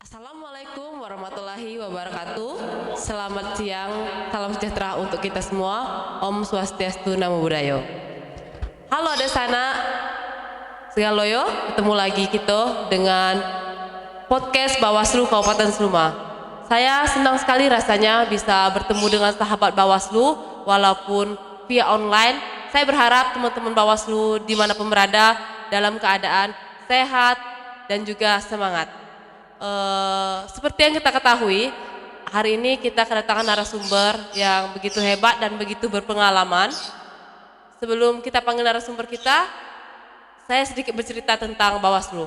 Assalamualaikum warahmatullahi wabarakatuh. Selamat siang, salam sejahtera untuk kita semua. Om Swastiastu, Namo Buddhaya. Halo ada sana, segaloyo, ketemu lagi kita dengan podcast Bawaslu Kabupaten Seluma. Saya senang sekali rasanya bisa bertemu dengan sahabat Bawaslu walaupun via online. Saya berharap teman-teman Bawaslu dimanapun berada dalam keadaan sehat dan juga semangat. Seperti yang kita ketahui, hari ini kita kedatangan narasumber yang begitu hebat dan begitu berpengalaman. Sebelum kita panggil narasumber kita, saya sedikit bercerita tentang Bawaslu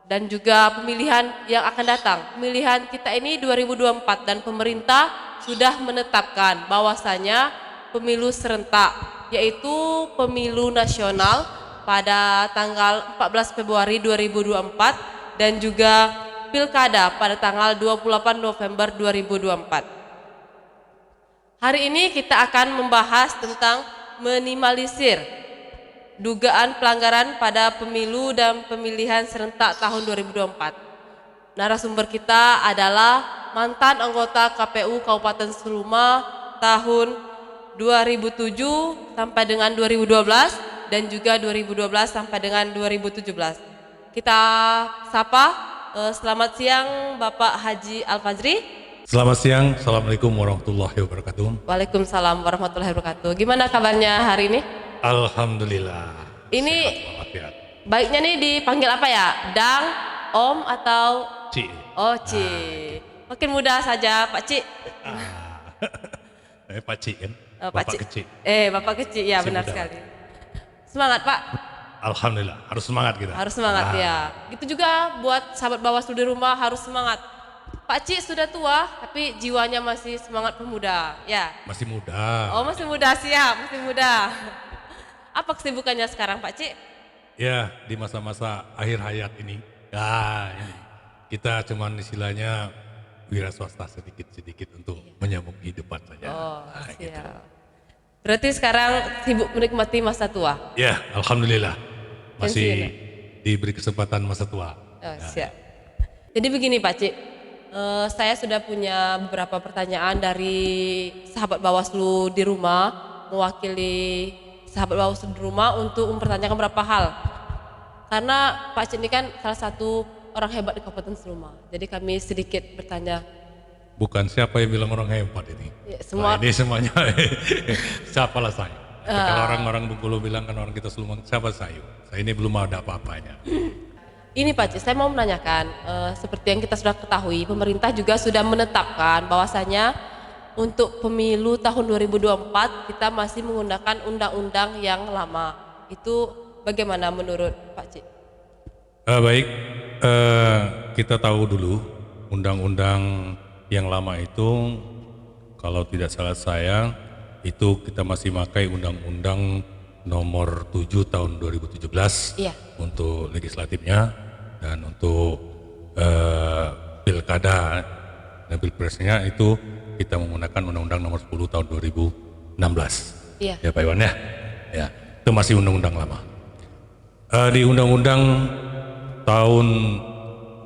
dan juga pemilihan yang akan datang. Pemilihan kita ini 2024 dan pemerintah sudah menetapkan bahwasanya pemilu serentak, yaitu pemilu nasional pada tanggal 14 Februari 2024 dan juga pilkada pada tanggal 28 November 2024. Hari ini kita akan membahas tentang minimalisir dugaan pelanggaran pada pemilu dan pemilihan serentak tahun 2024. Narasumber kita adalah mantan anggota KPU Kabupaten Seluma tahun 2007 sampai dengan 2012 dan juga 2012 sampai dengan 2017. Kita sapa, selamat siang Bapak Haji Al-Fajri. Selamat siang, Assalamualaikum warahmatullahi wabarakatuh. Waalaikumsalam warahmatullahi wabarakatuh. Gimana kabarnya hari ini? Alhamdulillah. Ini sehat, baiknya nih dipanggil apa ya? Dang, Om atau Ci. Oh Ci. Makin mudah saja Pak Ci. Pak Ci kan? Pak Bapak Ci. kecil. Bapak kecil, ya benar muda. sekali. Semangat Pak. Alhamdulillah, harus semangat kita. Harus semangat ya. Gitu juga buat sahabat Bawaslu di rumah harus semangat. Pak Ci sudah tua tapi jiwanya masih semangat pemuda ya. Masih muda. Oh masih muda, siap, masih muda. Apa kesibukannya sekarang Pak Ci? Ya, di masa-masa akhir hayat ini. Ya, ini. Kita cuman istilahnya wira swasta sedikit-sedikit untuk menyambung kehidupan saja. Oh siap. Gitu. Berarti sekarang sibuk menikmati masa tua? Ya, Alhamdulillah. Masih Pensiun, ya? diberi kesempatan masa tua. Oh, siap. Jadi begini Pak Ci, saya sudah punya beberapa pertanyaan dari sahabat Bawaslu di rumah, mewakili sahabat Bawaslu di rumah untuk mempertanyakan beberapa hal. Karena Pak Ci ini kan salah satu orang hebat di Kabupaten Seluma, jadi kami sedikit bertanya. Bukan siapa yang bilang orang hebat ini. Ya, semua. Nah, ini semuanya siapalah saya. Kalau orang-orang Bengkulu bilang kan orang kita Seluma, siapa saya? Saya ini belum ada apa-apanya. Ini Pak Ci, saya mau menanyakan, seperti yang kita sudah ketahui, pemerintah juga sudah menetapkan bahwasanya untuk pemilu tahun 2024 kita masih menggunakan undang-undang yang lama. Itu bagaimana menurut Pak Ci? Baik, kita tahu dulu undang-undang yang lama itu, kalau tidak salah saya, itu kita masih pakai undang-undang nomor 7 tahun 2017 Iya. untuk legislatifnya, dan untuk pilkada dan pilpresnya itu kita menggunakan undang-undang nomor 10 tahun 2016. Iya. Ya Pak Iwan ya. Ya, itu masih undang-undang lama. Di undang-undang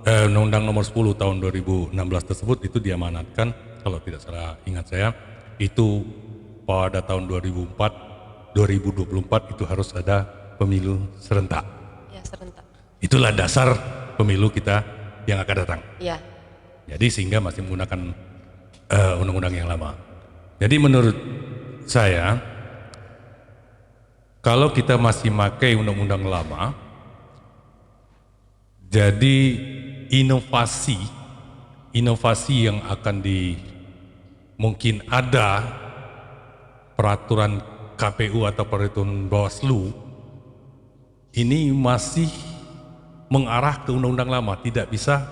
undang-undang nomor 10 tahun 2016 tersebut itu diamanatkan, kalau tidak salah ingat saya, itu pada tahun 2024 itu harus ada pemilu serentak. Ya, serentak. Itulah dasar pemilu kita yang akan datang. Iya. Jadi sehingga masih menggunakan undang-undang yang lama. Jadi menurut saya, kalau kita masih pakai undang-undang lama, jadi inovasi yang akan mungkin ada peraturan KPU atau peraturan Bawaslu ini masih mengarah ke undang-undang lama, tidak bisa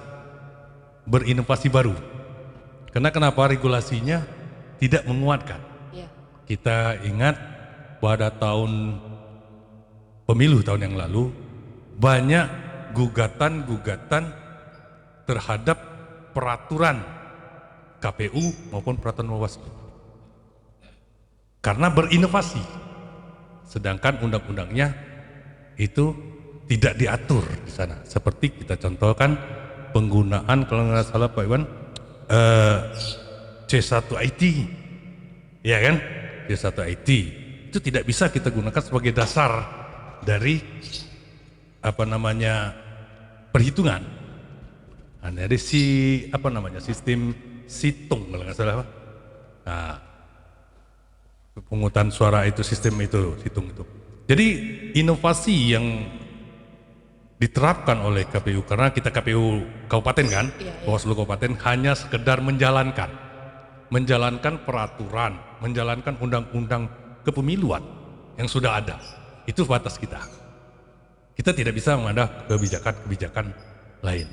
berinovasi baru. Karena kenapa? Regulasinya tidak menguatkan. Iya. Kita ingat pada pemilu tahun yang lalu banyak gugatan terhadap peraturan KPU maupun peraturan Bawaslu karena berinovasi, sedangkan undang-undangnya itu tidak diatur di sana. Seperti kita contohkan penggunaan kalau nggak salah Pak Iwan C1 IT, ya kan? C1 IT itu tidak bisa kita gunakan sebagai dasar dari perhitungan. Nah, dari sistem situng kalau nggak salah. Nah, pemungutan suara itu sistem itu situng itu. Jadi inovasi yang diterapkan oleh KPU, karena kita KPU kabupaten kan, Bawaslu kabupaten hanya sekedar menjalankan peraturan, menjalankan undang-undang kepemiluan yang sudah ada. Itu batas kita. Kita tidak bisa mengadap kebijakan-kebijakan lain.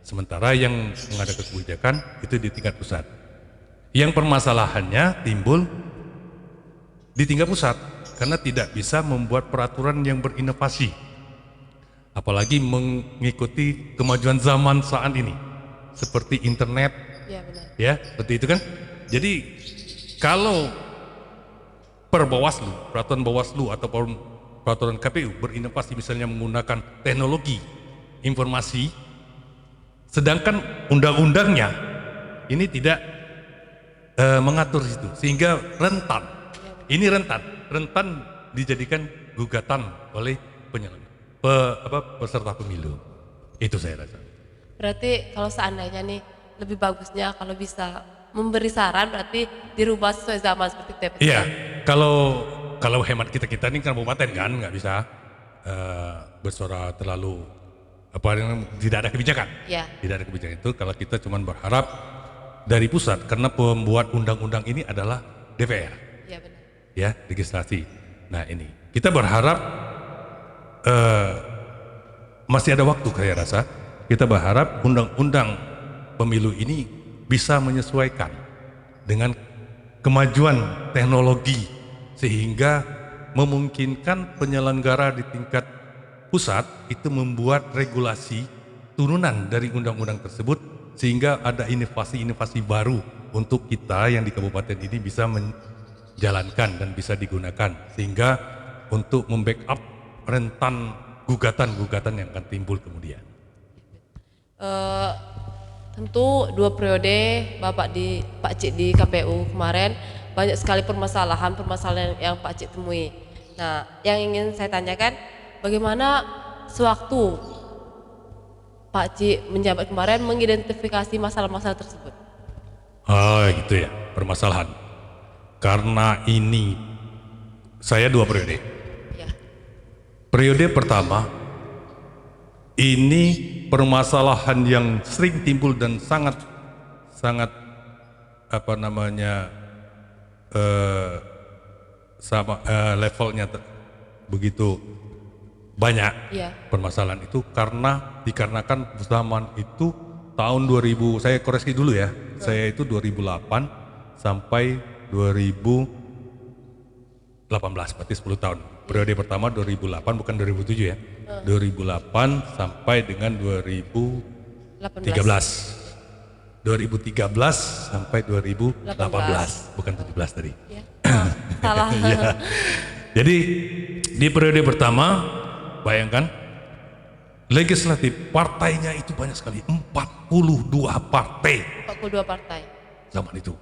Sementara yang mengadap kebijakan itu di tingkat pusat. Yang permasalahannya timbul di tingkat pusat karena tidak bisa membuat peraturan yang berinovasi. Apalagi mengikuti kemajuan zaman saat ini seperti internet, ya seperti itu kan. Jadi kalau peraturan Bawaslu atau peraturan KPU berinovasi misalnya menggunakan teknologi informasi, sedangkan undang-undangnya ini tidak mengatur itu, sehingga rentan. Ini rentan dijadikan gugatan oleh peserta pemilu. Itu saya rasa. Berarti kalau seandainya nih lebih bagusnya kalau bisa memberi saran berarti dirubah sesuai zaman seperti itu. Iya, kalau hemat kita ini kan kabupaten kan nggak bisa bersuara terlalu tidak ada kebijakan. Ya. Tidak ada kebijakan itu kalau kita cuma berharap dari pusat, karena pembuat undang-undang ini adalah DPR. Iya benar. Ya, legislasi. Nah ini kita berharap masih ada waktu, saya rasa. Kita berharap undang-undang pemilu ini bisa menyesuaikan dengan kemajuan teknologi sehingga memungkinkan penyelenggara di tingkat pusat itu membuat regulasi turunan dari undang-undang tersebut sehingga ada inovasi-inovasi baru untuk kita yang di kabupaten ini bisa menjalankan dan bisa digunakan sehingga untuk membackup rentan gugatan-gugatan yang akan timbul kemudian. Tentu 2 periode Pak Cik di KPU kemarin banyak sekali permasalahan yang Pak Cik temui. Nah, yang ingin saya tanyakan, bagaimana sewaktu Pak Cik menjabat kemarin mengidentifikasi masalah-masalah tersebut? Gitu ya, permasalahan. Karena ini saya 2 periode. Ya. Periode pertama ini permasalahan yang sering timbul dan sangat levelnya begitu banyak permasalahan itu dikarenakan zaman itu tahun 2000, saya koreksi dulu ya, saya itu 2008 sampai 2018, berarti 10 tahun. Periode pertama 2008 bukan 2007 ya. 2008 sampai dengan 2013. 2013 sampai 2018, bukan 17 tadi. Ya. Salah. Ya. Jadi di periode pertama, bayangkan legislatif partainya itu banyak sekali, 42 partai. 42 partai. Zaman itu.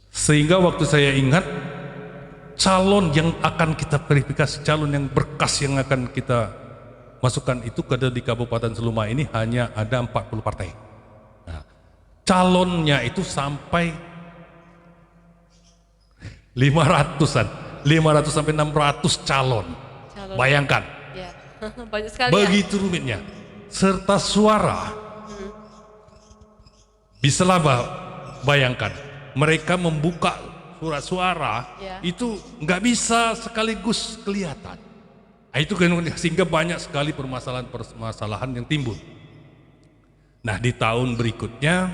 Sehingga waktu saya ingat calon yang akan kita verifikasi, calon yang berkas yang akan kita masukkan itu di Kabupaten Seluma ini hanya ada 40 partai. Nah, calonnya itu sampai 500 sampai 600 calon. Bayangkan. Ya. Banyak sekali. Begitu rumitnya. Serta suara. Bisalah bayangkan, mereka membuka surat suara itu nggak bisa sekaligus kelihatan. Nah, itu kan sehingga banyak sekali permasalahan yang timbul. Nah, di tahun berikutnya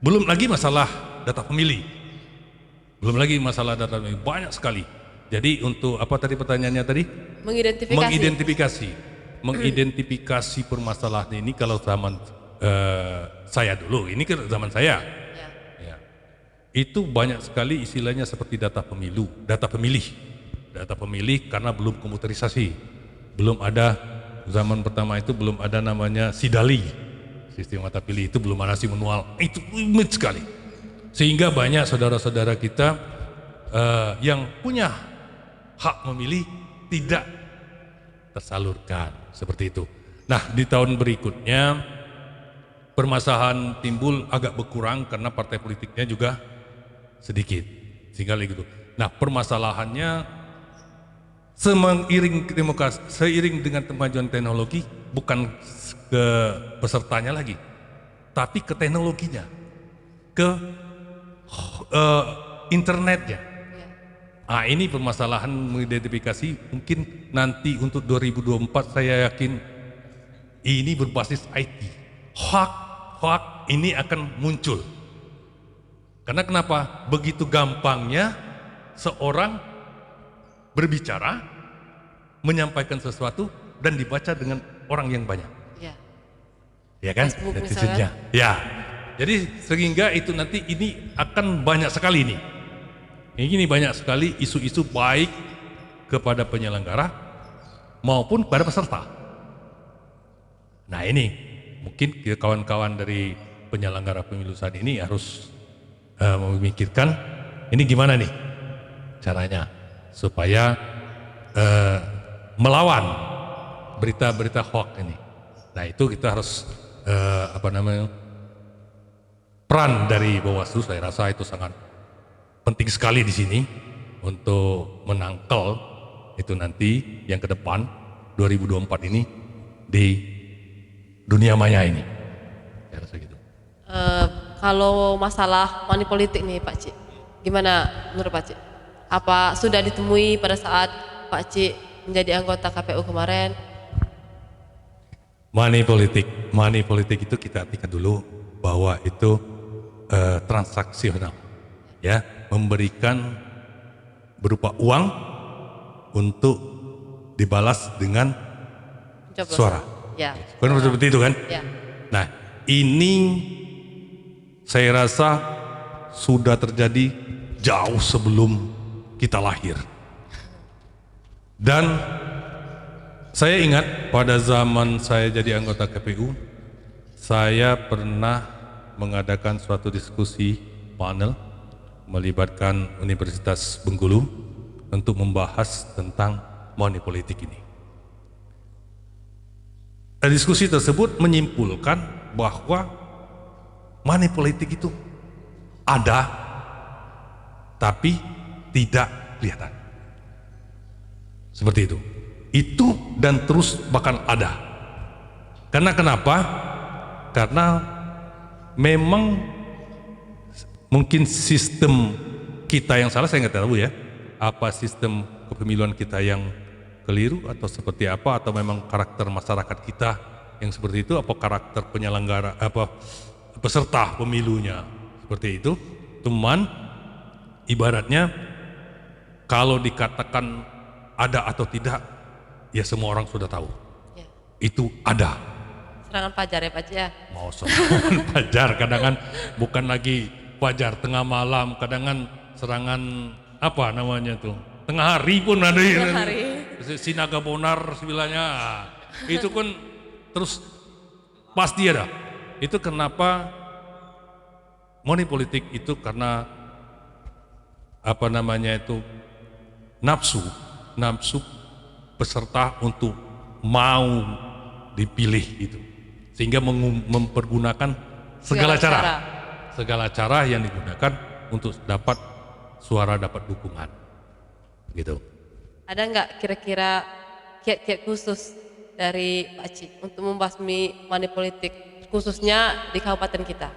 belum lagi masalah data pemilih, banyak sekali. Jadi untuk apa tadi pertanyaannya tadi? Mengidentifikasi permasalahan ini. Kalau zaman saya dulu, ini kan zaman saya. Itu banyak sekali istilahnya seperti data pemilih karena belum komputerisasi, belum ada zaman pertama itu belum ada namanya SIDALI, sistem mata pilih itu belum ada manual, itu rumit sekali. Sehingga banyak saudara-saudara kita yang punya hak memilih tidak tersalurkan seperti itu. Nah, di tahun berikutnya permasalahan timbul agak berkurang karena partai politiknya juga sedikit, sehingga gitu. Nah, permasalahannya seiring dengan kemajuan teknologi, bukan ke pesertanya lagi, tapi ke teknologinya, ke internetnya. Nah, ini permasalahan mengidentifikasi. Mungkin nanti untuk 2024 saya yakin ini berbasis IT. Hoax ini akan muncul. Karena kenapa? Begitu gampangnya seorang berbicara, menyampaikan sesuatu dan dibaca dengan orang yang banyak. Ya. Ya kan? Netizennya. Ya. Jadi sehingga itu nanti ini akan banyak sekali nih. Ini banyak sekali isu-isu baik kepada penyelenggara maupun kepada peserta. Nah, ini mungkin kawan-kawan dari penyelenggara pemilu saat ini harus memikirkan ini gimana nih caranya supaya melawan berita-berita hoax ini. Nah, itu kita harus peran dari Bawaslu, saya rasa itu sangat penting sekali di sini untuk menangkal itu nanti yang ke depan 2024 ini di dunia maya ini. Saya rasa gitu. Kalau masalah money politik nih Pak Cik, gimana menurut Pak Cik? Apa sudah ditemui pada saat Pak Cik menjadi anggota KPU kemarin? Money politik itu kita artikan dulu bahwa itu transaksional, ya, memberikan berupa uang untuk dibalas dengan Coblosan. suara. Ya. Benar seperti itu kan? Ya. Nah, ini saya rasa sudah terjadi jauh sebelum kita lahir. Dan saya ingat pada zaman saya jadi anggota KPU, saya pernah mengadakan suatu diskusi panel melibatkan Universitas Bengkulu untuk membahas tentang money politik ini. Diskusi tersebut menyimpulkan bahwa money politik itu ada, tapi tidak kelihatan. Seperti itu. Itu dan terus bakal ada. Karena kenapa? Karena memang mungkin sistem kita yang salah, saya nggak tahu ya. Apa sistem kepemiluan kita yang keliru atau seperti apa, atau memang karakter masyarakat kita yang seperti itu, apa karakter penyelenggara, apa peserta pemilunya seperti itu. Cuman ibaratnya kalau dikatakan ada atau tidak, ya semua orang sudah tahu. Ya. Itu ada. Serangan fajar ya Pak Cik ya? Mau serangan fajar, kadang kan bukan lagi fajar, tengah malam, kadang kan serangan apa namanya tuh, tengah hari pun ada. Tengah hari. Sinaga Bonar sebilanya, itu kan terus pasti ada. Itu kenapa money politik itu, karena apa namanya itu, nafsu peserta untuk mau dipilih itu, sehingga mempergunakan segala cara yang digunakan untuk dapat suara, dapat dukungan gitu. Ada nggak kira-kira kiat-kiat khusus dari Pak Cik untuk membasmi money politik khususnya di kabupaten kita?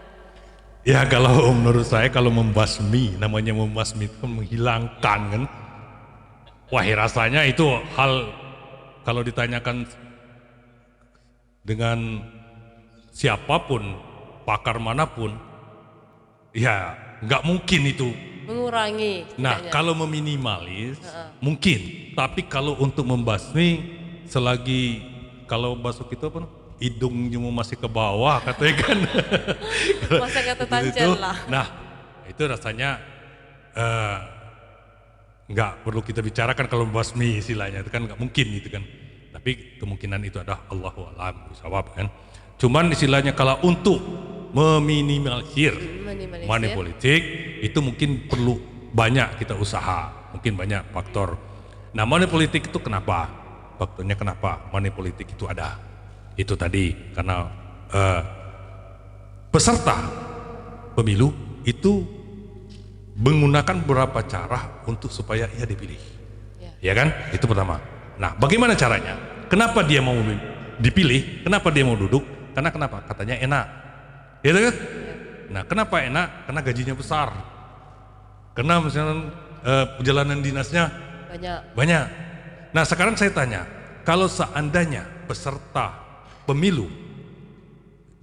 Ya, kalau menurut saya, kalau membasmi, namanya membasmi itu menghilangkan kan. Wah, rasanya itu hal, kalau ditanyakan dengan siapapun, pakar manapun, ya nggak mungkin itu. Mengurangi. Nah, setidaknya. kalau meminimalis mungkin, tapi kalau untuk membasmi, selagi kalau basuk itu apa? Hidungnya masih ke bawah katanya kan. Masa kata tancel lah. Nah, itu rasanya nggak perlu kita bicarakan kalau membasmi istilahnya, itu kan nggak mungkin itu kan. Tapi kemungkinan itu adalah Allahu a'lam bishawab kan. Cuman istilahnya kalau untuk meminimalisir money politik itu mungkin perlu banyak kita usaha, mungkin banyak faktor. Nah, money politik itu kenapa? Faktornya kenapa money politik itu ada? Itu tadi karena peserta pemilu itu menggunakan beberapa cara untuk supaya ia dipilih. Ya kan? Itu pertama. Nah, bagaimana caranya? Kenapa dia mau dipilih? Kenapa dia mau duduk? Karena kenapa? Katanya enak. Gitu kan? Nah, kenapa enak? Karena gajinya besar. Karena misalnya perjalanan dinasnya banyak. Nah, sekarang saya tanya, kalau seandainya peserta pemilu,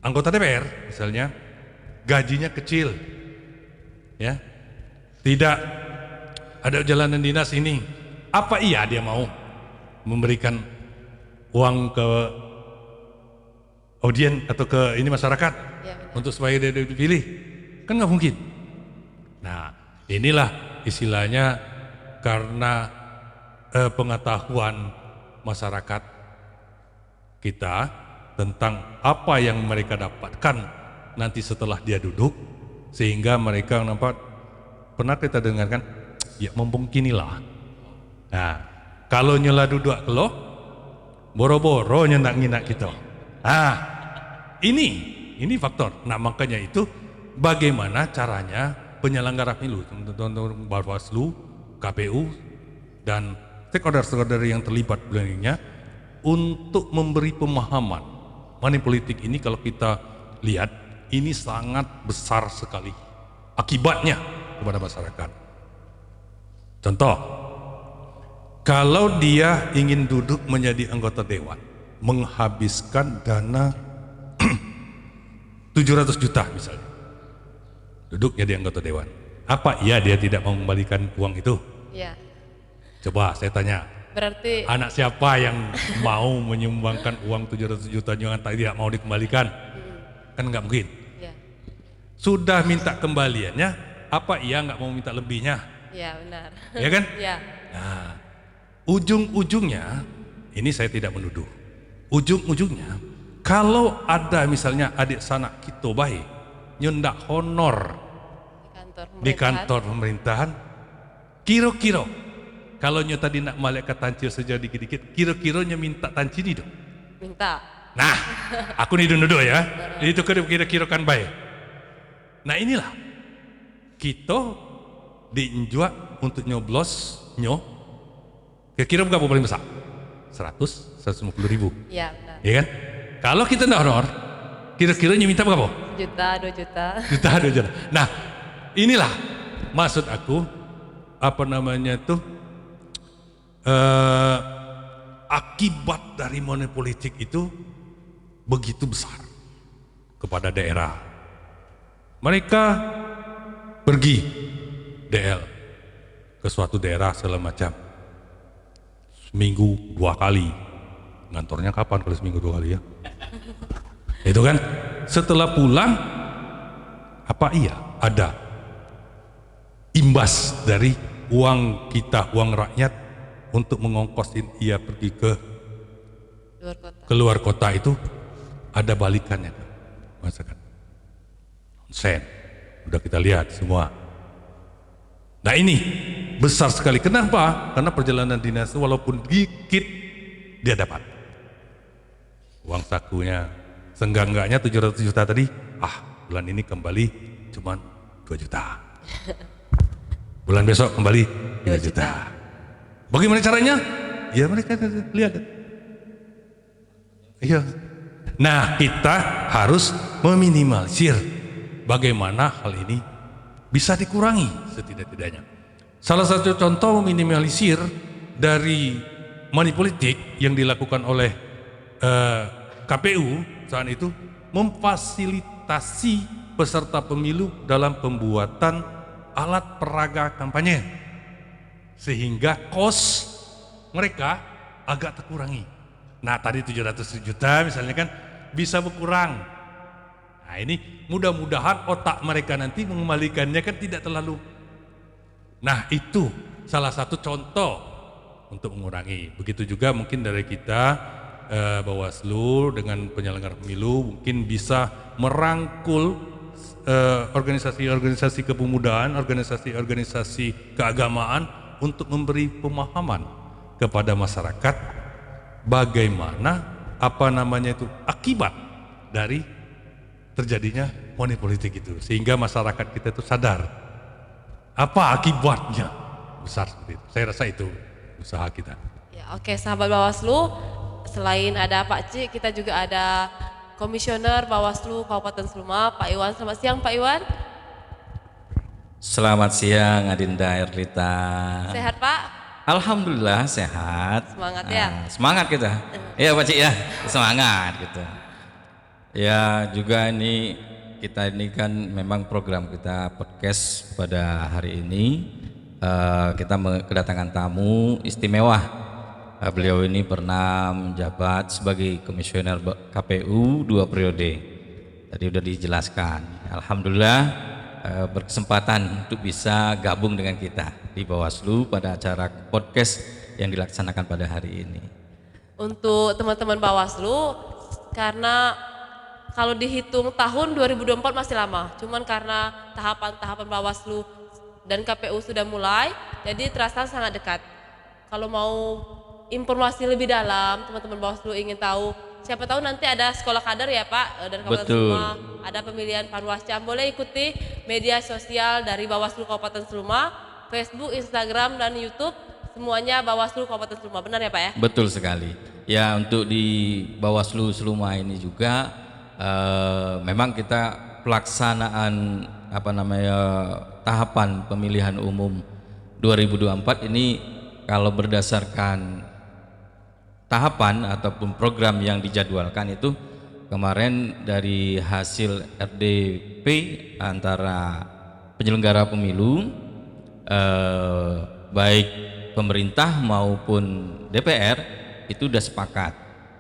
anggota DPR misalnya, gajinya kecil, ya, tidak ada perjalanan dinas ini, apa iya dia mau memberikan uang ke audien atau ke ini masyarakat untuk supaya dia dipilih? Kan nggak mungkin. Nah, inilah istilahnya karena pengetahuan masyarakat kita tentang apa yang mereka dapatkan nanti setelah dia duduk, sehingga mereka nampak, pernah kita dengarkan, ya mungkinilah. Nah, kalau nyela duduk lo, boro-boro nyendak nginak kita. Ah, ini faktor. Nah, makanya itu bagaimana caranya penyelenggara pemilu, Bawaslu, KPU, dan stakeholder yang terlibat belakangnya untuk memberi pemahaman money politik ini. Kalau kita lihat, ini sangat besar sekali akibatnya kepada masyarakat. Contoh, kalau dia ingin duduk menjadi anggota dewan, menghabiskan dana 700 juta misalnya, duduk jadi anggota dewan, apa iya dia tidak mau mengembalikan uang itu? Ya. Coba saya tanya, Berarti anak siapa yang mau menyumbangkan uang 700 juta yang tidak mau dikembalikan? Kan nggak mungkin. ya. Sudah minta kembaliannya, apa ia nggak mau minta lebihnya? Ya, benar. Ya kan? Ya. Nah, ujung-ujungnya, ini saya tidak menuduh, ujung-ujungnya kalau ada misalnya adik sanak kita baik nyendak honor di kantor pemerintahan, kira-kira kalau nyo tadi nak malaikat tancil saja dikit-dikit, kira-kiranya minta tancil itu? Minta. Nah, aku nih dulu ya, itu kira-kira kan baik. Nah, inilah kita diinjuak untuk nyoblos kira-kira berapa paling besar? 150 ribu. Ya, benar. Ya kan? Kalau kita nggak honor, kira-kiranya minta berapa? Juta, 2 juta. Juta, 2 juta. Nah, inilah maksud aku, apa namanya tuh, akibat dari money politik itu begitu besar kepada daerah. Mereka pergi DL ke suatu daerah segala macam, seminggu 2 kali. Ngantornya kapan kalau seminggu 2 kali ya? Itu kan, setelah pulang, apa iya ada imbas dari uang kita, uang rakyat untuk mengongkosin ia pergi ke luar kota itu, ada balikannya kan, masakan sen, udah kita lihat semua. Nah, ini besar sekali. Kenapa? Karena perjalanan dinas walaupun dikit dia dapat uang sakunya, seenggak-enggaknya 700 juta tadi, bulan ini kembali cuman 2 juta, bulan besok kembali 3 juta. Bagaimana caranya? Ya mereka lihat. Iya. Nah, kita harus meminimalisir bagaimana hal ini bisa dikurangi setidak-tidaknya. Salah satu contoh meminimalisir dari money politik yang dilakukan oleh KPU saat itu, memfasilitasi peserta pemilu dalam pembuatan alat peraga kampanye, sehingga kos mereka agak terkurangi. Nah, tadi 700 juta misalnya kan bisa berkurang. Nah, ini mudah-mudahan otak mereka nanti mengembalikannya kan tidak terlalu. Nah, itu salah satu contoh untuk mengurangi. Begitu juga mungkin dari kita Bawaslu dengan penyelenggara pemilu mungkin bisa merangkul organisasi-organisasi kepemudaan, organisasi-organisasi keagamaan untuk memberi pemahaman kepada masyarakat bagaimana akibat dari terjadinya money politik itu, sehingga masyarakat kita itu sadar apa akibatnya besar seperti itu. Saya rasa itu usaha kita. Ya, oke, sahabat Bawaslu, selain ada Pak Cik, kita juga ada Komisioner Bawaslu Kabupaten Seluma, Pak Iwan. Selamat siang, Pak Iwan. Selamat siang Adinda Erlita. Sehat, Pak? Alhamdulillah sehat. Semangat ya? Semangat kita. Iya Pak Cik ya, semangat gitu. Ya juga kita ini kan memang program kita podcast pada hari ini. Kita kedatangan tamu istimewa. Beliau ini pernah menjabat sebagai komisioner KPU 2 periode. Tadi udah dijelaskan. Alhamdulillah berkesempatan untuk bisa gabung dengan kita di Bawaslu pada acara podcast yang dilaksanakan pada hari ini. Untuk teman-teman Bawaslu, karena kalau dihitung tahun 2024 masih lama, cuman karena tahapan-tahapan Bawaslu dan KPU sudah mulai, jadi terasa sangat dekat. Kalau mau informasi lebih dalam, teman-teman Bawaslu ingin tahu, siapa tahu nanti ada sekolah kader ya Pak, dan Kabupaten Seluma, ada pemilihan Panwascam, boleh ikuti media sosial dari Bawaslu Kabupaten Seluma, Facebook, Instagram, dan YouTube, semuanya Bawaslu Kabupaten Seluma, benar ya Pak ya? Betul sekali. Ya, untuk di Bawaslu Seluma ini juga memang kita pelaksanaan tahapan pemilihan umum 2024 ini kalau berdasarkan tahapan ataupun program yang dijadwalkan itu kemarin dari hasil RDP antara penyelenggara pemilu baik pemerintah maupun DPR itu sudah sepakat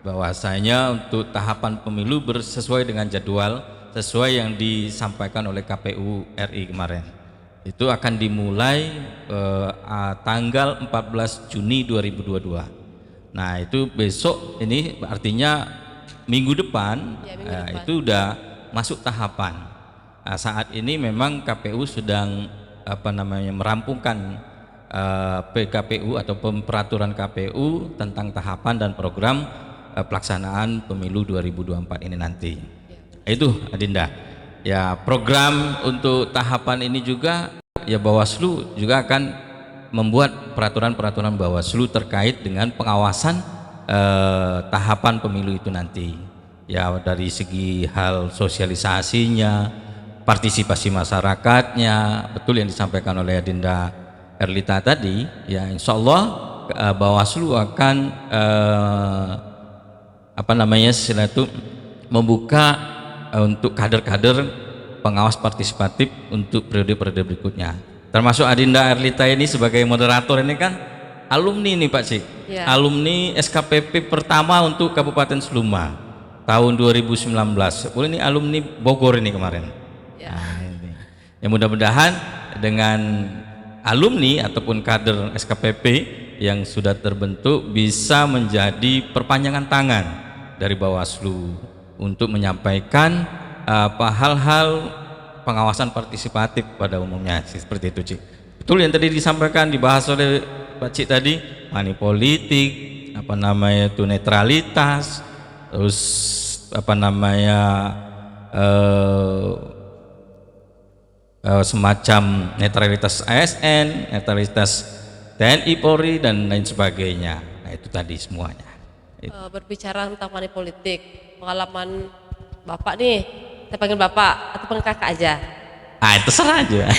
bahwasanya untuk tahapan pemilu sesuai dengan jadwal sesuai yang disampaikan oleh KPU RI kemarin. Itu akan dimulai tanggal 14 Juni 2022. Nah, itu besok ini artinya minggu depan, itu udah masuk tahapan. Nah, saat ini memang KPU sedang merampungkan PKPU atau peraturan KPU tentang tahapan dan program pelaksanaan pemilu 2024 ini nanti. Itu Adinda. Ya, program untuk tahapan ini juga ya Bawaslu juga akan membuat peraturan-peraturan Bawaslu terkait dengan pengawasan tahapan pemilu itu nanti. Ya, dari segi hal sosialisasinya, partisipasi masyarakatnya, betul yang disampaikan oleh Adinda Erlita tadi. Ya, insya Allah Bawaslu akan membuka untuk kader-kader pengawas partisipatif untuk periode-periode berikutnya. Termasuk Adinda Erlita ini sebagai moderator ini kan alumni nih Pak Cik, alumni SKPP pertama untuk Kabupaten Seluma tahun 2019. Ini alumni Bogor ini kemarin. Nah, ini. Ya, mudah-mudahan dengan alumni ataupun kader SKPP yang sudah terbentuk bisa menjadi perpanjangan tangan dari Bawaslu untuk menyampaikan hal-hal pengawasan partisipatif pada umumnya seperti itu Cik. Betul yang tadi disampaikan dibahas oleh Pak Cik tadi, money politik, netralitas, terus semacam netralitas ASN, netralitas TNI Polri dan lain sebagainya. Nah, itu tadi semuanya. Berbicara tentang money politik, pengalaman Bapak nih, saya panggil Bapak atau panggil Kakak aja? Itu terserah aja.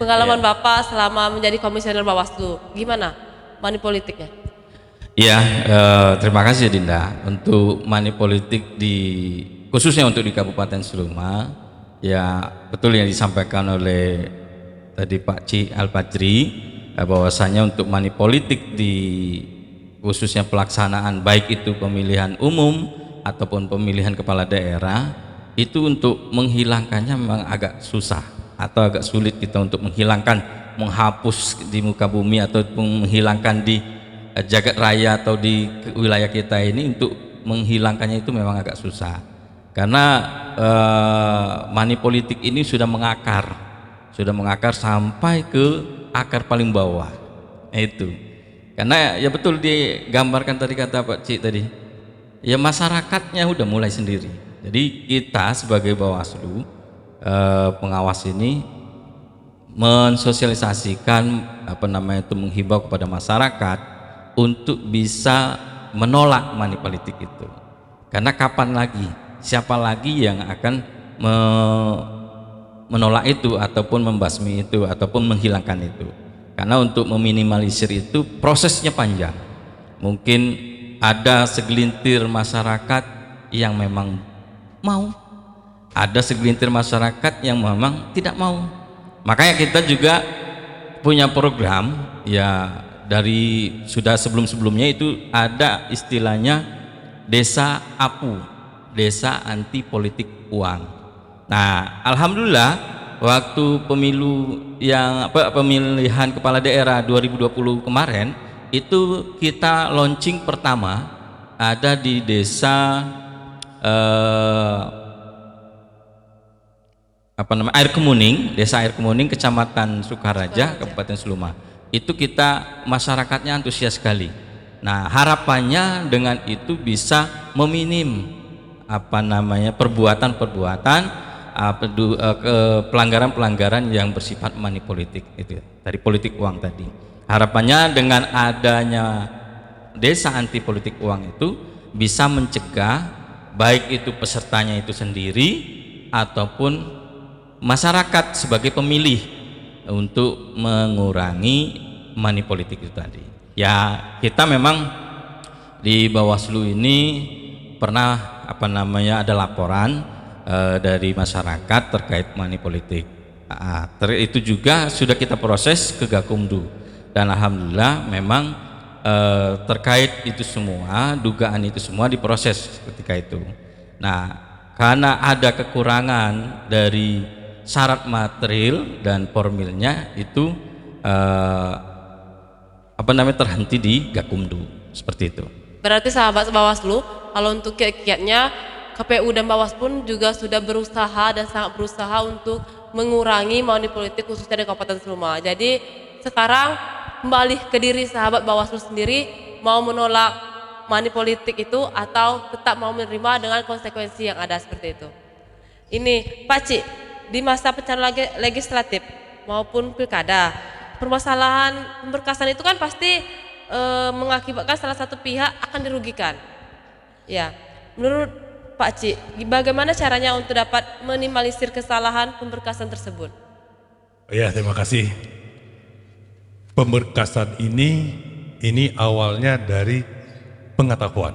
Pengalaman Bapak selama menjadi komisioner Bawaslu, gimana money politiknya? Ya, terima kasih Dinda. Untuk money politik khususnya untuk di Kabupaten Seluma, ya betul yang disampaikan oleh tadi Pak Ci Al-Fajri, bahwasanya untuk money politik khususnya pelaksanaan baik itu pemilihan umum ataupun pemilihan kepala daerah, itu untuk menghilangkannya memang agak susah atau agak sulit kita untuk menghilangkan menghapus di muka bumi atau menghilangkan di jagat raya atau di wilayah kita ini. Untuk menghilangkannya itu memang agak susah karena money politik ini sudah mengakar sampai ke akar paling bawah. Itu karena ya betul digambarkan tadi kata Pak Cik tadi, ya masyarakatnya udah mulai sendiri. Jadi kita sebagai Bawaslu pengawas ini mensosialisasikan menghimbau kepada masyarakat untuk bisa menolak money politik itu. Karena kapan lagi, siapa lagi yang akan menolak itu ataupun membasmi itu ataupun menghilangkan itu. Karena untuk meminimalisir itu prosesnya panjang. Mungkin ada segelintir masyarakat yang memang mau, ada segelintir masyarakat yang memang tidak mau. Makanya kita juga punya program ya, dari sudah sebelum-sebelumnya itu ada istilahnya desa APU, desa anti politik uang. Nah, alhamdulillah waktu pemilihan kepala daerah 2020 kemarin itu kita launching pertama ada di desa Desa Air Kemuning, Kecamatan Sukaraja, Kabupaten Seluma. Itu kita masyarakatnya antusias sekali. Nah, harapannya dengan itu bisa meminim perbuatan-perbuatan pelanggaran-pelanggaran yang bersifat money politik itu dari politik uang tadi. Harapannya dengan adanya desa anti politik uang itu bisa mencegah baik itu pesertanya itu sendiri ataupun masyarakat sebagai pemilih untuk mengurangi money politik itu tadi. Ya, kita memang di Bawaslu ini pernah ada laporan dari masyarakat terkait money politik. Itu juga sudah kita proses ke Gakumdu dan alhamdulillah memang terkait itu semua, dugaan itu semua diproses ketika itu. Nah, karena ada kekurangan dari syarat material dan formilnya itu terhenti di Gakumdu seperti itu. Berarti sahabat Bawaslu, kalau untuk kiat-kiatnya KPU dan Bawaslu pun juga sudah berusaha dan sangat berusaha untuk mengurangi money politik khususnya di Kabupaten Seluma. Jadi sekarang kembali ke diri sahabat Bawaslu sendiri, mau menolak money politik itu atau tetap mau menerima dengan konsekuensi yang ada seperti itu. Ini Pak Cik, di masa pencalonan legislatif maupun pilkada, permasalahan pemberkasan itu kan pasti mengakibatkan salah satu pihak akan dirugikan. Ya, menurut Pak Cik, bagaimana caranya untuk dapat minimalisir kesalahan pemberkasan tersebut? Ya, terima kasih. Pemberkasan ini awalnya dari pengetahuan.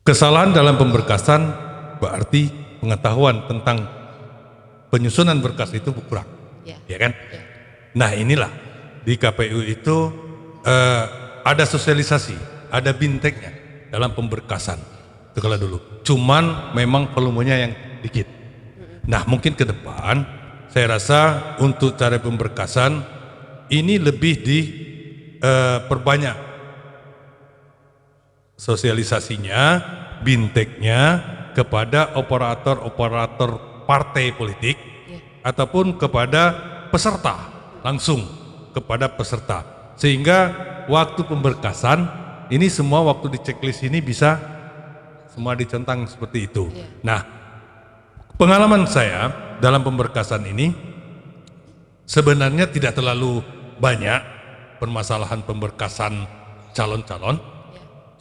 Kesalahan dalam pemberkasan berarti pengetahuan tentang penyusunan berkas itu kurang, ya kan? Ya. Nah, inilah di KPU itu ada sosialisasi, ada binteknya dalam pemberkasan. Itu kalau dulu, cuman memang volumenya yang dikit. Nah, mungkin ke depan saya rasa untuk cara pemberkasan ini lebih diperbanyak sosialisasinya, binteknya kepada operator-operator partai politik ataupun kepada peserta, langsung kepada peserta, sehingga waktu pemberkasan ini semua waktu di checklist ini bisa semua dicentang seperti itu. Nah, pengalaman saya dalam pemberkasan ini sebenarnya tidak terlalu banyak permasalahan pemberkasan calon-calon,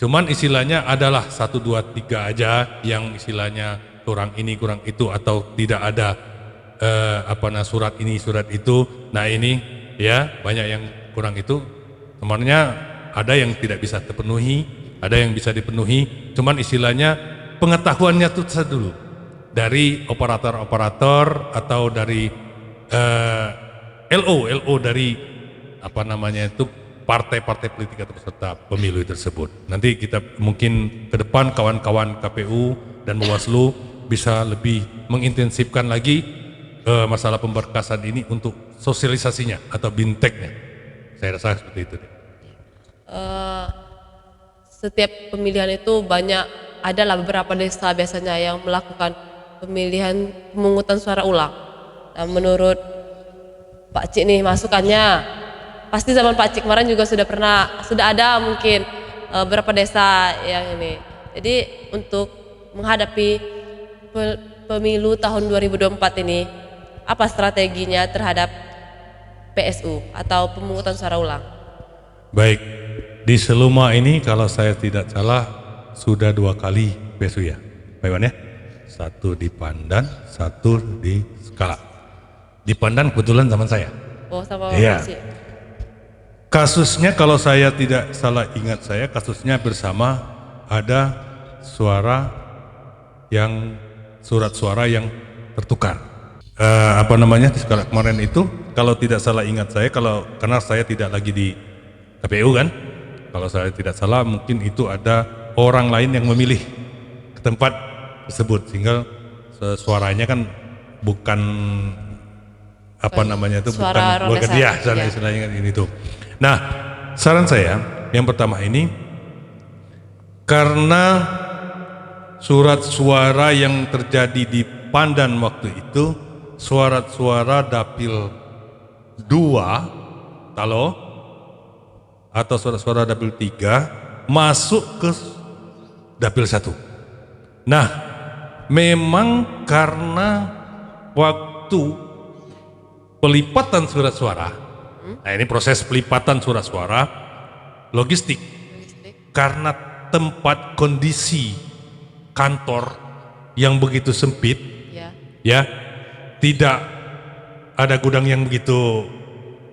cuman istilahnya adalah 1, 2, 3 aja yang istilahnya kurang ini kurang itu atau tidak ada surat ini surat itu. Nah, ini ya banyak yang kurang itu, temannya ada yang tidak bisa terpenuhi, ada yang bisa dipenuhi, cuman istilahnya pengetahuannya itu dulu dari operator-operator atau dari LO dari partai-partai politik atau peserta pemilu tersebut. Nanti kita mungkin ke depan kawan-kawan KPU dan Bawaslu bisa lebih mengintensifkan lagi masalah pemberkasan ini untuk sosialisasinya atau binteknya? Saya rasa seperti itu. Setiap pemilihan itu adalah beberapa desa biasanya yang melakukan pemilihan pemungutan suara ulang. Nah, menurut Pak Cik nih masukannya, pasti zaman Pak Cik kemarin juga sudah ada mungkin beberapa desa yang ini. Jadi untuk menghadapi pemilu tahun 2024 ini, apa strateginya terhadap PSU atau pemungutan suara ulang? Baik, di Seluma ini kalau saya tidak salah sudah 2 kali PSU ya, Pak Iwan ya? 1 di Pandan, 1 di Skala. Di Pandan kebetulan zaman saya. Oh, sama Iya. Pak Cik. Kasusnya kalau saya tidak salah ingat kasusnya bersama ada surat suara yang tertukar. Di Skala kemarin itu kalau tidak salah ingat karena saya tidak lagi di KPU kan, kalau saya tidak salah mungkin itu ada orang lain yang memilih ke tempat tersebut sehingga suaranya kan bukan suara bukan dia ya. istilahnya ini tuh. Nah, saran saya yang pertama ini karena surat suara yang terjadi di Pandan waktu itu suara dapil 2 atau suara dapil 3 masuk ke dapil 1. Nah, memang karena waktu pelipatan surat suara, nah ini proses pelipatan surat suara logistik, karena tempat kondisi kantor yang begitu sempit, ya tidak ada gudang yang begitu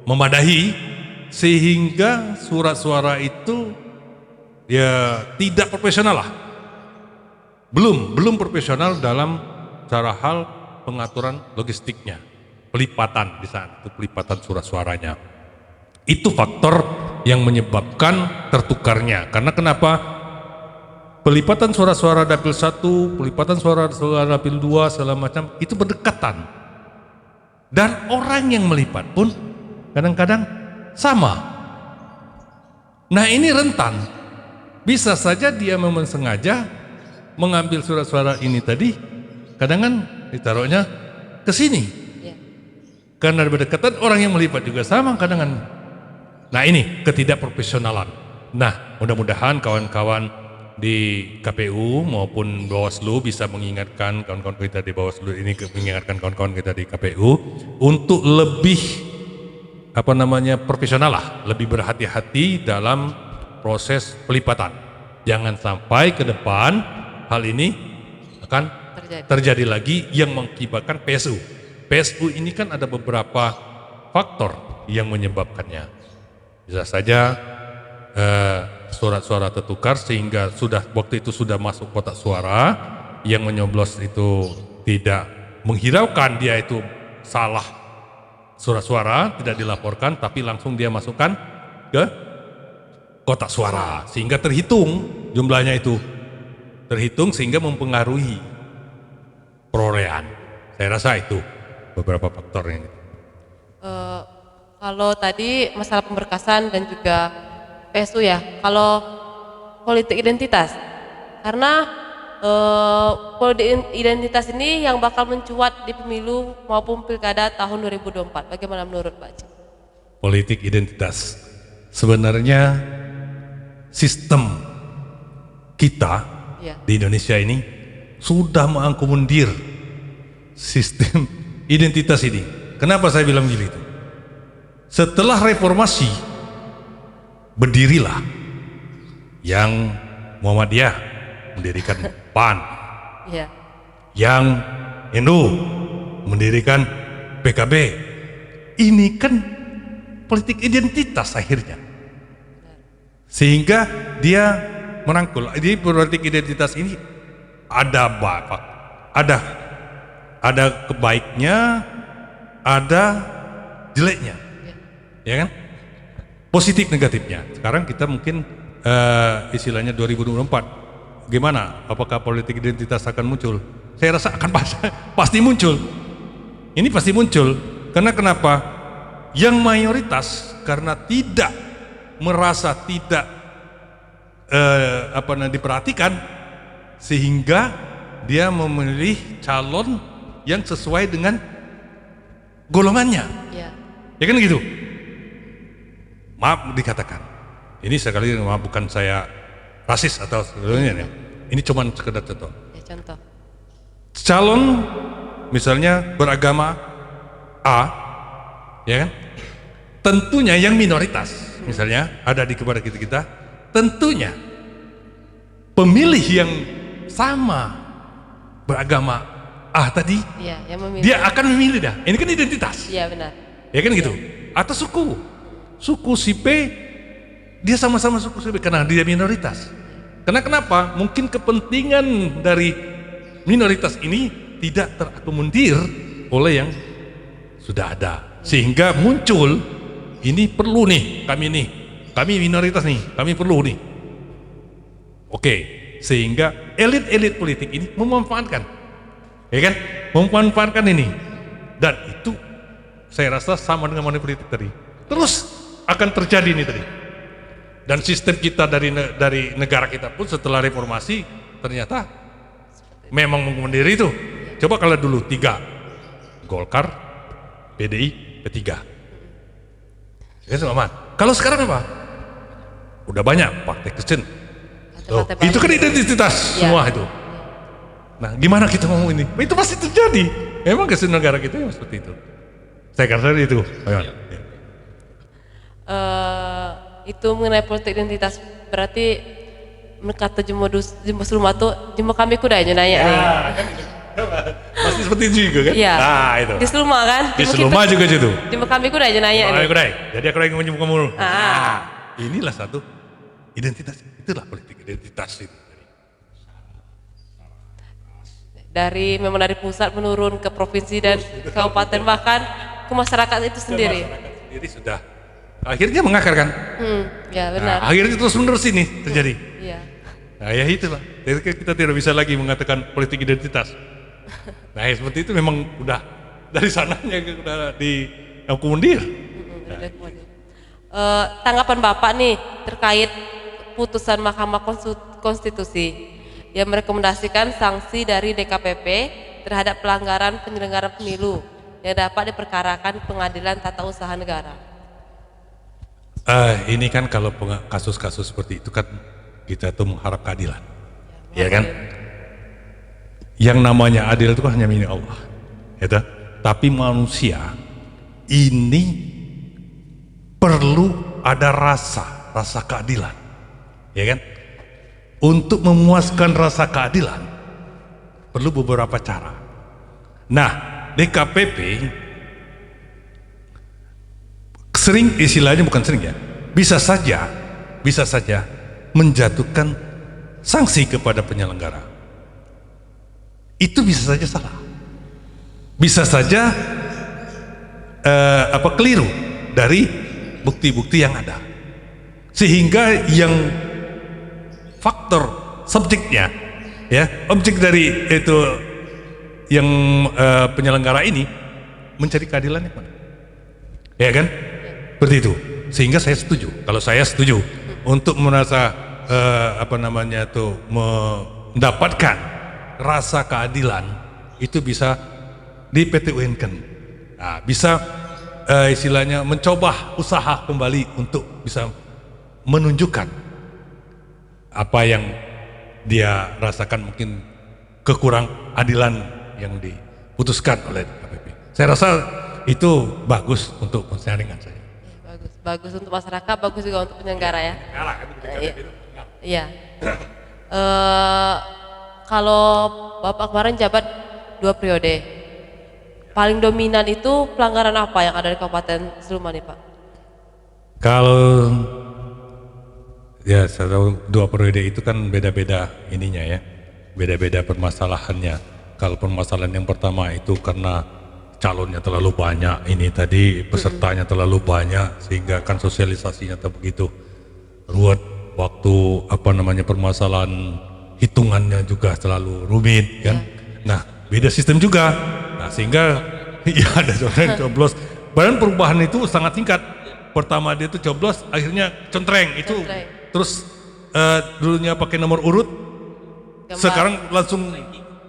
memadai, sehingga surat suara itu ya tidak profesional lah, belum profesional dalam cara hal pengaturan logistiknya, pelipatan di saat itu pelipatan surat suaranya. Itu faktor yang menyebabkan tertukarnya. Karena kenapa? Pelipatan suara-suara dapil 1, pelipatan suara-suara dapil 2 segala macam itu berdekatan. Dan orang yang melipat pun kadang-kadang sama. Nah, ini rentan. Bisa saja dia memang sengaja mengambil surat suara ini tadi, kadang kan ditaruhnya ke sini. Karena berdekatan orang yang melipat juga sama kadang kan. Nah, ini ketidakprofesionalan. Nah, mudah-mudahan kawan-kawan di KPU maupun Bawaslu bisa mengingatkan kawan-kawan kita di Bawaslu ini, mengingatkan kawan-kawan kita di KPU untuk lebih profesional lah, lebih berhati-hati dalam proses pelipatan. Jangan sampai ke depan hal ini akan terjadi lagi yang mengakibatkan PSU. PSU ini kan ada beberapa faktor yang menyebabkannya. Bisa saja surat-suara tertukar sehingga waktu itu sudah masuk kotak suara, yang menyoblos itu tidak menghiraukan dia itu salah surat suara, tidak dilaporkan tapi langsung dia masukkan ke kotak suara sehingga terhitung jumlahnya itu, terhitung sehingga mempengaruhi perolehan. Saya rasa itu beberapa faktornya. Kalau tadi masalah pemberkasan dan juga PSU ya, kalau politik identitas, karena politik identitas ini yang bakal mencuat di pemilu maupun pilkada tahun 2024. Bagaimana menurut Pak Cik? Politik identitas, sebenarnya sistem kita di Indonesia ini sudah mengakomodir sistem identitas ini. Kenapa saya bilang begitu? Setelah reformasi berdirilah yang Muhammadiyah mendirikan PAN, yang NU mendirikan PKB. Ini kan politik identitas akhirnya, sehingga dia merangkul. Jadi politik identitas ini ada kebaiknya, ada jeleknya. Ya kan? Positif negatifnya. Sekarang kita mungkin istilahnya 2024. Gimana? Apakah politik identitas akan muncul? Saya rasa akan pasti muncul. Ini pasti muncul. Karena kenapa? Yang mayoritas karena tidak merasa tidak diperhatikan, sehingga dia memilih calon yang sesuai dengan golongannya. Iya. Ya kan gitu. Maaf dikatakan. Ini sekali maaf, bukan saya rasis atau sebagainya ya. Ini cuma sekedar contoh. Ya, contoh. Calon misalnya beragama A, ya kan? Tentunya yang minoritas, misalnya ada di kepada kita, tentunya pemilih yang sama beragama A tadi, Iya, yang memilih. dia akan memilih dah. Ini kan identitas, Iya, benar. ya kan gitu. Atau suku si B, dia sama-sama suku si B karena dia minoritas. Karena kenapa? Mungkin kepentingan dari minoritas ini tidak terakomodir oleh yang sudah ada, sehingga muncul ini perlu nih, kami minoritas nih, kami perlu nih. Oke, sehingga elit-elit politik ini memanfaatkan, ya kan? Memanfaatkan ini, dan itu saya rasa sama dengan money politik tadi. Terus akan terjadi ini tadi. Dan sistem kita dari negara kita pun setelah reformasi ternyata memang mengakomodir itu. Coba kalau dulu 3, Golkar, PDI, P3. Ya, aman. Kalau sekarang apa? Udah banyak Partai Kristen. Itu kan identitas Ya. semua itu. Nah, gimana kita ngomong ini? Itu pasti terjadi. Memang Kristen negara kita yang seperti itu. Saya kira itu. Ayo. Itu mengenai politik identitas, berarti kata jumbo rumah tuh jumbo kami kuda aja nanya nih. Pasti seperti itu juga kan? Iya. Nah, itu. Di Seluma kan? Di Seluma juga gitu. Jumbo kami kuda aja nanya nih. Jadi aku lagi menyebut kamu. Ah. Nah, inilah satu identitas. Itulah politik identitas itu. Dari memang dari pusat menurun ke provinsi dan kabupaten, bahkan ke masyarakat itu sendiri. Masyarakat sendiri sudah akhirnya mengakar kan? Ya benar. Nah, akhirnya terus menerus ini terjadi. Iya. Nah, ya itulah. Jadi kita tidak bisa lagi mengatakan politik identitas. Nah, ya seperti itu memang udah dari sananya udah diakomodir. Tanggapan Bapak nih terkait putusan Mahkamah Konstitusi yang merekomendasikan sanksi dari DKPP terhadap pelanggaran penyelenggaraan pemilu yang dapat diperkarakan Pengadilan Tata Usaha Negara. Ini kan kalau kasus-kasus seperti itu kan kita tuh mengharap keadilan, ya kan? Yang namanya adil itu kan hanya milik Allah, ya. Tapi manusia ini perlu ada rasa keadilan, ya kan? Untuk memuaskan rasa keadilan perlu beberapa cara. Nah, DKPP sering, istilahnya bukan sering ya, bisa saja menjatuhkan sanksi kepada penyelenggara. Itu bisa saja salah, bisa saja keliru dari bukti-bukti yang ada, sehingga yang faktor subjeknya, ya, objek dari itu yang penyelenggara ini mencari keadilannya mana, ya kan? Seperti itu. Sehingga saya setuju. Kalau saya setuju untuk merasa mendapatkan rasa keadilan itu bisa di PT-UN-kan. Nah, bisa istilahnya mencoba usaha kembali untuk bisa menunjukkan apa yang dia rasakan, mungkin kekurang adilan yang diputuskan oleh DKPP. Saya rasa itu bagus untuk penyaringan saya. Bagus untuk masyarakat, bagus juga untuk penyelenggara ya. Iya. Kalau Bapak kemarin jabat 2 periode, paling dominan itu pelanggaran apa yang ada di Kabupaten Seluma nih Pak? Kalau ya saya tahu 2 periode itu kan beda-beda ininya ya, beda-beda permasalahannya. Kalau permasalahan yang pertama itu karena calonnya terlalu banyak, ini tadi pesertanya terlalu banyak sehingga kan sosialisasinya tak begitu ruwet, waktu permasalahan hitungannya juga terlalu rumit kan. Nah, beda sistem juga. Nah, sehingga Iya, ada coblos. Bahkan perubahan itu sangat singkat. Pertama dia itu coblos, akhirnya centreng itu. Centreng. Terus dulunya pakai nomor urut, Gambar. sekarang langsung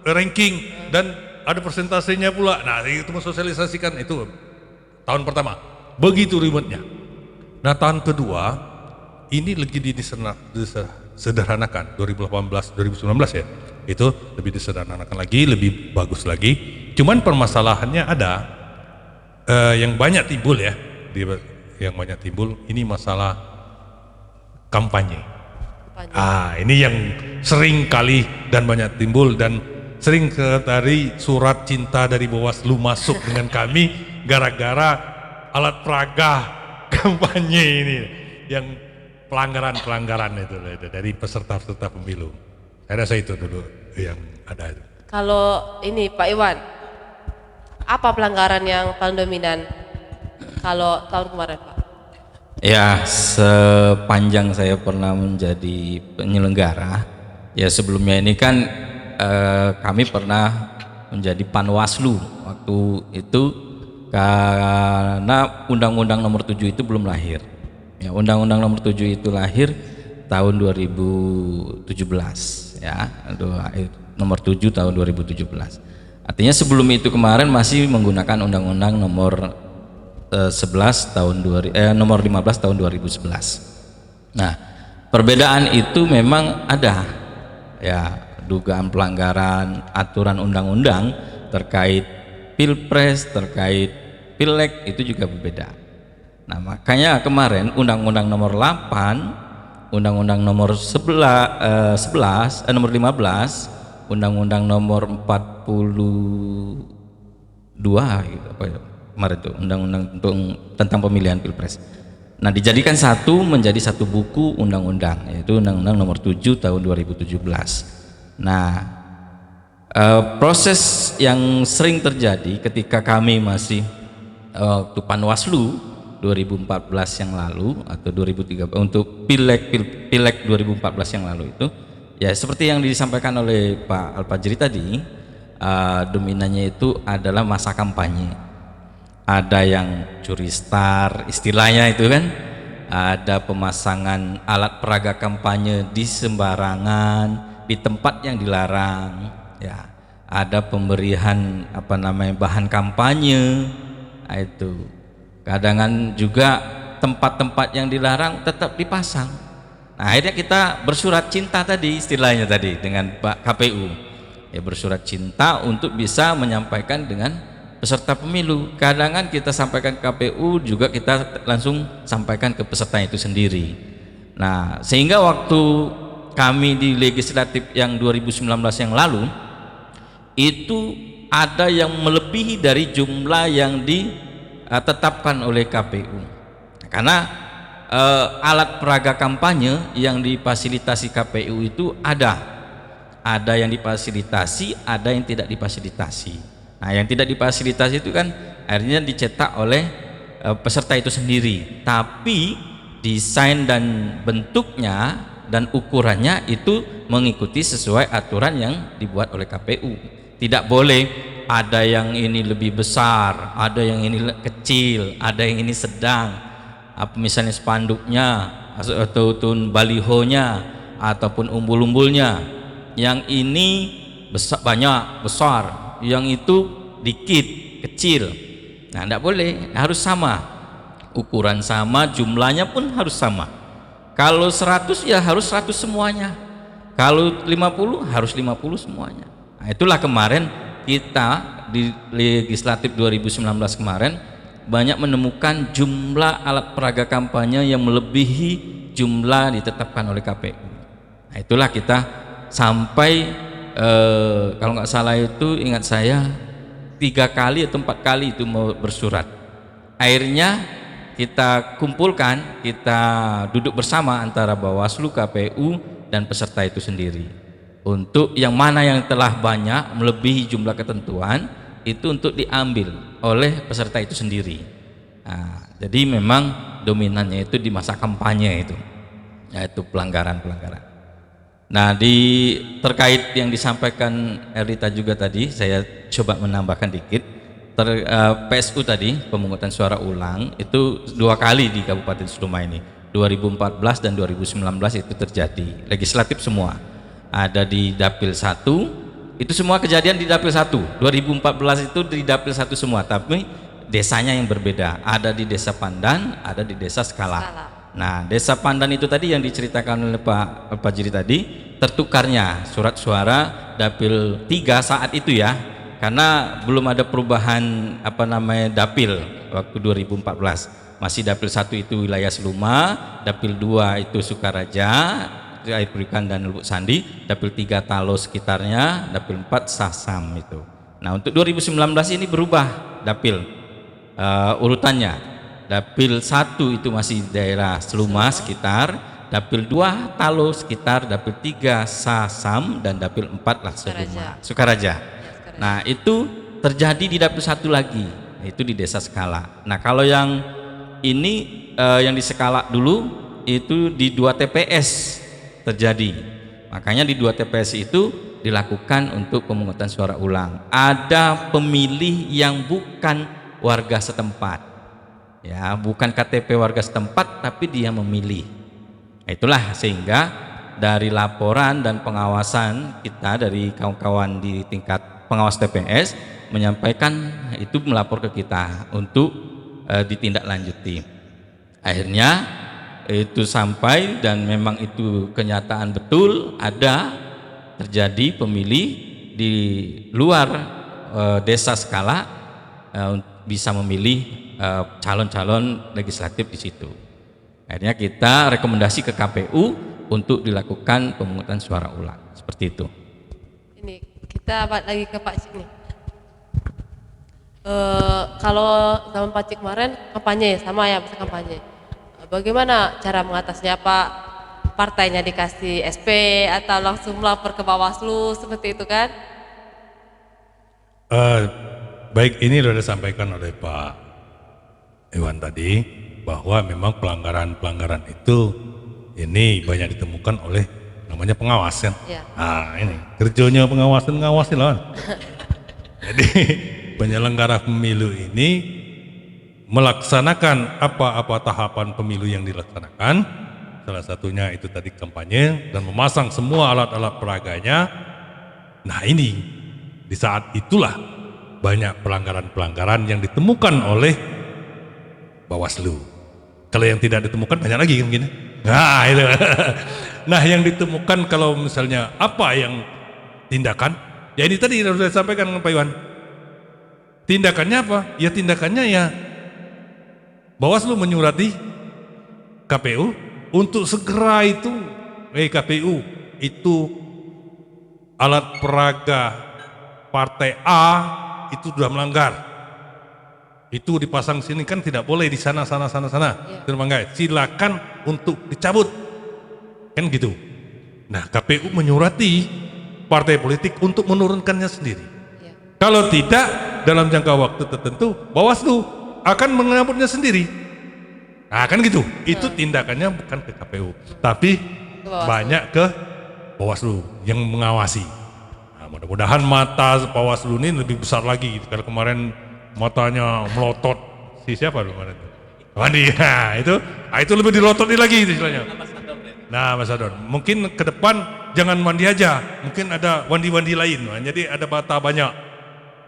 ranking dan ada persentasenya pula. Nah, itu mensosialisasikan itu tahun pertama. Begitu ribetnya. Nah, tahun kedua ini lagi disederhanakan 2018 2019 ya. Itu lebih disederhanakan lagi, lebih bagus lagi. Cuman permasalahannya ada yang banyak timbul ya. Yang banyak timbul ini masalah kampanye. Ini yang sering kali dan banyak timbul dan sering dari surat cinta dari Bawaslu masuk dengan kami gara-gara alat peraga kampanye ini yang pelanggaran itu dari peserta pemilu. Saya rasa itu dulu yang ada itu. Kalau ini Pak Iwan, apa pelanggaran yang paling dominan kalau tahun kemarin Pak? Ya, sepanjang saya pernah menjadi penyelenggara, ya sebelumnya ini kan kami pernah menjadi Panwaslu waktu itu karena Undang-Undang Nomor 7 itu belum lahir. Ya, Undang-Undang Nomor 7 itu lahir tahun 2017 ya, Nomor 7 tahun 2017. Artinya sebelum itu kemarin masih menggunakan Undang-Undang Nomor 11 tahun nomor 15 tahun 2011. Nah, perbedaan itu memang ada ya, dugaan pelanggaran aturan undang-undang terkait pilpres, terkait pileg itu juga berbeda. Nah, makanya kemarin Undang-Undang Nomor 8, Undang-Undang Nomor 11, Nomor 15, Undang-Undang Nomor 42 gitu, apa ya? Kemarin itu undang-undang tentang pemilihan pilpres. Nah, dijadikan menjadi satu buku undang-undang, yaitu Undang-Undang Nomor 7 tahun 2017. Nah, proses yang sering terjadi ketika kami masih waktu Panwaslu 2014 yang lalu atau 2013 untuk pileg 2014 yang lalu itu ya seperti yang disampaikan oleh Pak Al-Fajri tadi, dominannya itu adalah masa kampanye. Ada yang curi star istilahnya itu kan, ada pemasangan alat peraga kampanye di sembarangan, di tempat yang dilarang ya, ada pemberian bahan kampanye. Nah, itu kadang juga tempat-tempat yang dilarang tetap dipasang. Nah, akhirnya kita bersurat cinta tadi istilahnya tadi dengan Pak KPU ya, bersurat cinta untuk bisa menyampaikan dengan peserta pemilu. Kadang kita sampaikan ke KPU juga kita langsung sampaikan ke peserta itu sendiri. Nah, sehingga waktu kami di legislatif yang 2019 yang lalu itu ada yang melebihi dari jumlah yang ditetapkan oleh KPU. Karena alat peraga kampanye yang difasilitasi KPU itu ada yang difasilitasi, ada yang tidak difasilitasi. Nah, yang tidak difasilitasi itu kan akhirnya dicetak oleh peserta itu sendiri, tapi desain dan bentuknya dan ukurannya itu mengikuti sesuai aturan yang dibuat oleh KPU. Tidak boleh ada yang ini lebih besar, ada yang ini kecil, ada yang ini sedang, misalnya spanduknya atau balihonya ataupun umbul-umbulnya, yang ini besar, yang itu dikit, kecil. Nah, tidak boleh, harus sama, ukuran sama, jumlahnya pun harus sama. Kalau 100 ya harus 100 semuanya, kalau 50 harus 50 semuanya. Nah, itulah kemarin kita di legislatif 2019 kemarin banyak menemukan jumlah alat peraga kampanye yang melebihi jumlah ditetapkan oleh KPU. Nah, itulah kita sampai kalau nggak salah itu, ingat saya 3 kali atau 4 kali itu mau bersurat. Akhirnya kita kumpulkan, kita duduk bersama antara Bawaslu, KPU dan peserta itu sendiri untuk yang mana yang telah banyak melebihi jumlah ketentuan itu untuk diambil oleh peserta itu sendiri. Nah, jadi memang dominannya itu di masa kampanye itu, yaitu pelanggaran. Nah, terkait yang disampaikan Erlita juga tadi, saya coba menambahkan dikit PSU tadi, pemungutan suara ulang itu 2 kali di Kabupaten Sulu ini, 2014 dan 2019 itu terjadi. Legislatif semua ada di Dapil 1, itu semua kejadian di Dapil 1. 2014 itu di Dapil 1 semua, tapi desanya yang berbeda, ada di Desa Pandan, ada di Desa Skala. Nah, Desa Pandan itu tadi yang diceritakan oleh Pak Jiri tadi, tertukarnya surat suara Dapil 3 saat itu ya, karena belum ada perubahan dapil waktu 2014. Masih Dapil 1 itu wilayah Seluma, Dapil 2 itu Sukaraja, Air Perikan dan Lubuk Sandi, Dapil 3 Talo sekitarnya, Dapil 4 Sasam itu. Nah, untuk 2019 ini berubah dapil urutannya. Dapil 1 itu masih daerah Seluma sekitar, Dapil 2 Talo sekitar, Dapil 3 Sasam, dan Dapil 4 lah Sukaraja. Nah, itu terjadi di Dapil 1 lagi, itu di Desa Skala. Nah, kalau yang ini yang di Skala dulu itu di 2 TPS terjadi. Makanya di 2 TPS itu dilakukan untuk pemungutan suara ulang. Ada pemilih yang bukan warga setempat. Ya, bukan KTP warga setempat, tapi dia memilih. Nah, itulah sehingga dari laporan dan pengawasan kita dari kawan-kawan di tingkat pengawas TPS menyampaikan itu, melapor ke kita untuk ditindaklanjuti. Akhirnya itu sampai, dan memang itu kenyataan betul, ada terjadi pemilih di luar Desa Skala bisa memilih calon-calon legislatif di situ. Akhirnya kita rekomendasi ke KPU untuk dilakukan pemungutan suara ulang seperti itu. Ini kita balik lagi ke Pak Cik nih. Kalau zaman Pak Cik kemarin kampanye sama ya, bisa kampanye. Bagaimana cara mengatasinya Pak? Partainya dikasih SP atau langsung melapor ke Bawaslu seperti itu kan? Baik, ini sudah disampaikan oleh Pak Iwan tadi bahwa memang pelanggaran-pelanggaran itu ini banyak ditemukan oleh namanya pengawas kan. Ya. Nah, ini kerjanya pengawasan ngawasi lawan. Jadi penyelenggara pemilu ini melaksanakan apa-apa tahapan pemilu yang dilaksanakan, salah satunya itu tadi kampanye dan memasang semua alat-alat peraganya. Nah, ini di saat itulah banyak pelanggaran-pelanggaran yang ditemukan oleh Bawaslu. Kalau yang tidak ditemukan banyak lagi kan begini. Nah, itu. Nah, yang ditemukan kalau misalnya apa yang tindakan, ya ini tadi sudah disampaikan Pak Iwan. Tindakannya apa? Ya tindakannya ya Bawaslu menyurati KPU untuk segera itu, KPU itu alat peraga partai A itu sudah melanggar. Itu dipasang sini kan tidak boleh, di sana. Ya. Silakan untuk dicabut. Kan gitu. Nah, KPU menyurati partai politik untuk menurunkannya sendiri. Ya. Kalau tidak dalam jangka waktu tertentu, Bawaslu akan mengambilnya sendiri. Nah, kan gitu. Itu tindakannya bukan ke KPU, tapi banyak ke Bawaslu yang mengawasi. Nah, mudah-mudahan mata Bawaslu ini lebih besar lagi. Kalau kemarin matanya melotot siapa kemarin itu? Wandi. Nah, itu lebih dilototin lagi itu istilahnya. Nah, Ambasador, mungkin ke depan jangan Wandi aja, mungkin ada Wandi-Wandi lain. Nah, jadi ada mata banyak,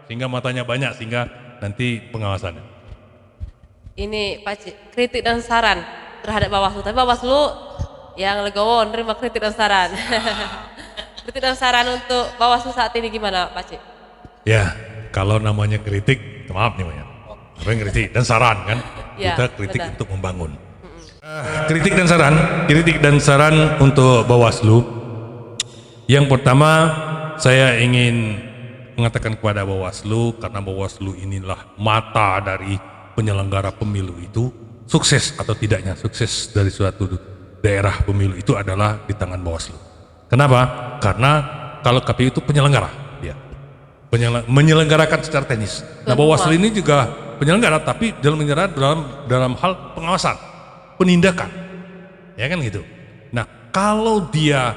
sehingga matanya banyak, sehingga nanti pengawasannya. Ini Pak Cik, kritik dan saran terhadap Bawaslu, tapi Bawaslu yang legowo nerima kritik dan saran. Kritik dan saran untuk Bawaslu saat ini gimana Pak Cik? Ya, kalau namanya kritik, maaf nih banyak. Kritik dan saran kan, ya, kita kritik benar. Untuk membangun. Kritik dan saran untuk Bawaslu. Yang pertama, saya ingin mengatakan kepada Bawaslu, karena Bawaslu inilah mata dari penyelenggara pemilu itu, sukses atau tidaknya sukses dari suatu daerah pemilu itu adalah di tangan Bawaslu. Kenapa? Karena kalau KPU itu penyelenggara, dia menyelenggarakan secara teknis. Nah, Bawaslu ini juga penyelenggara, tapi dalam hal pengawasan, penindakan, ya kan gitu. Nah, kalau dia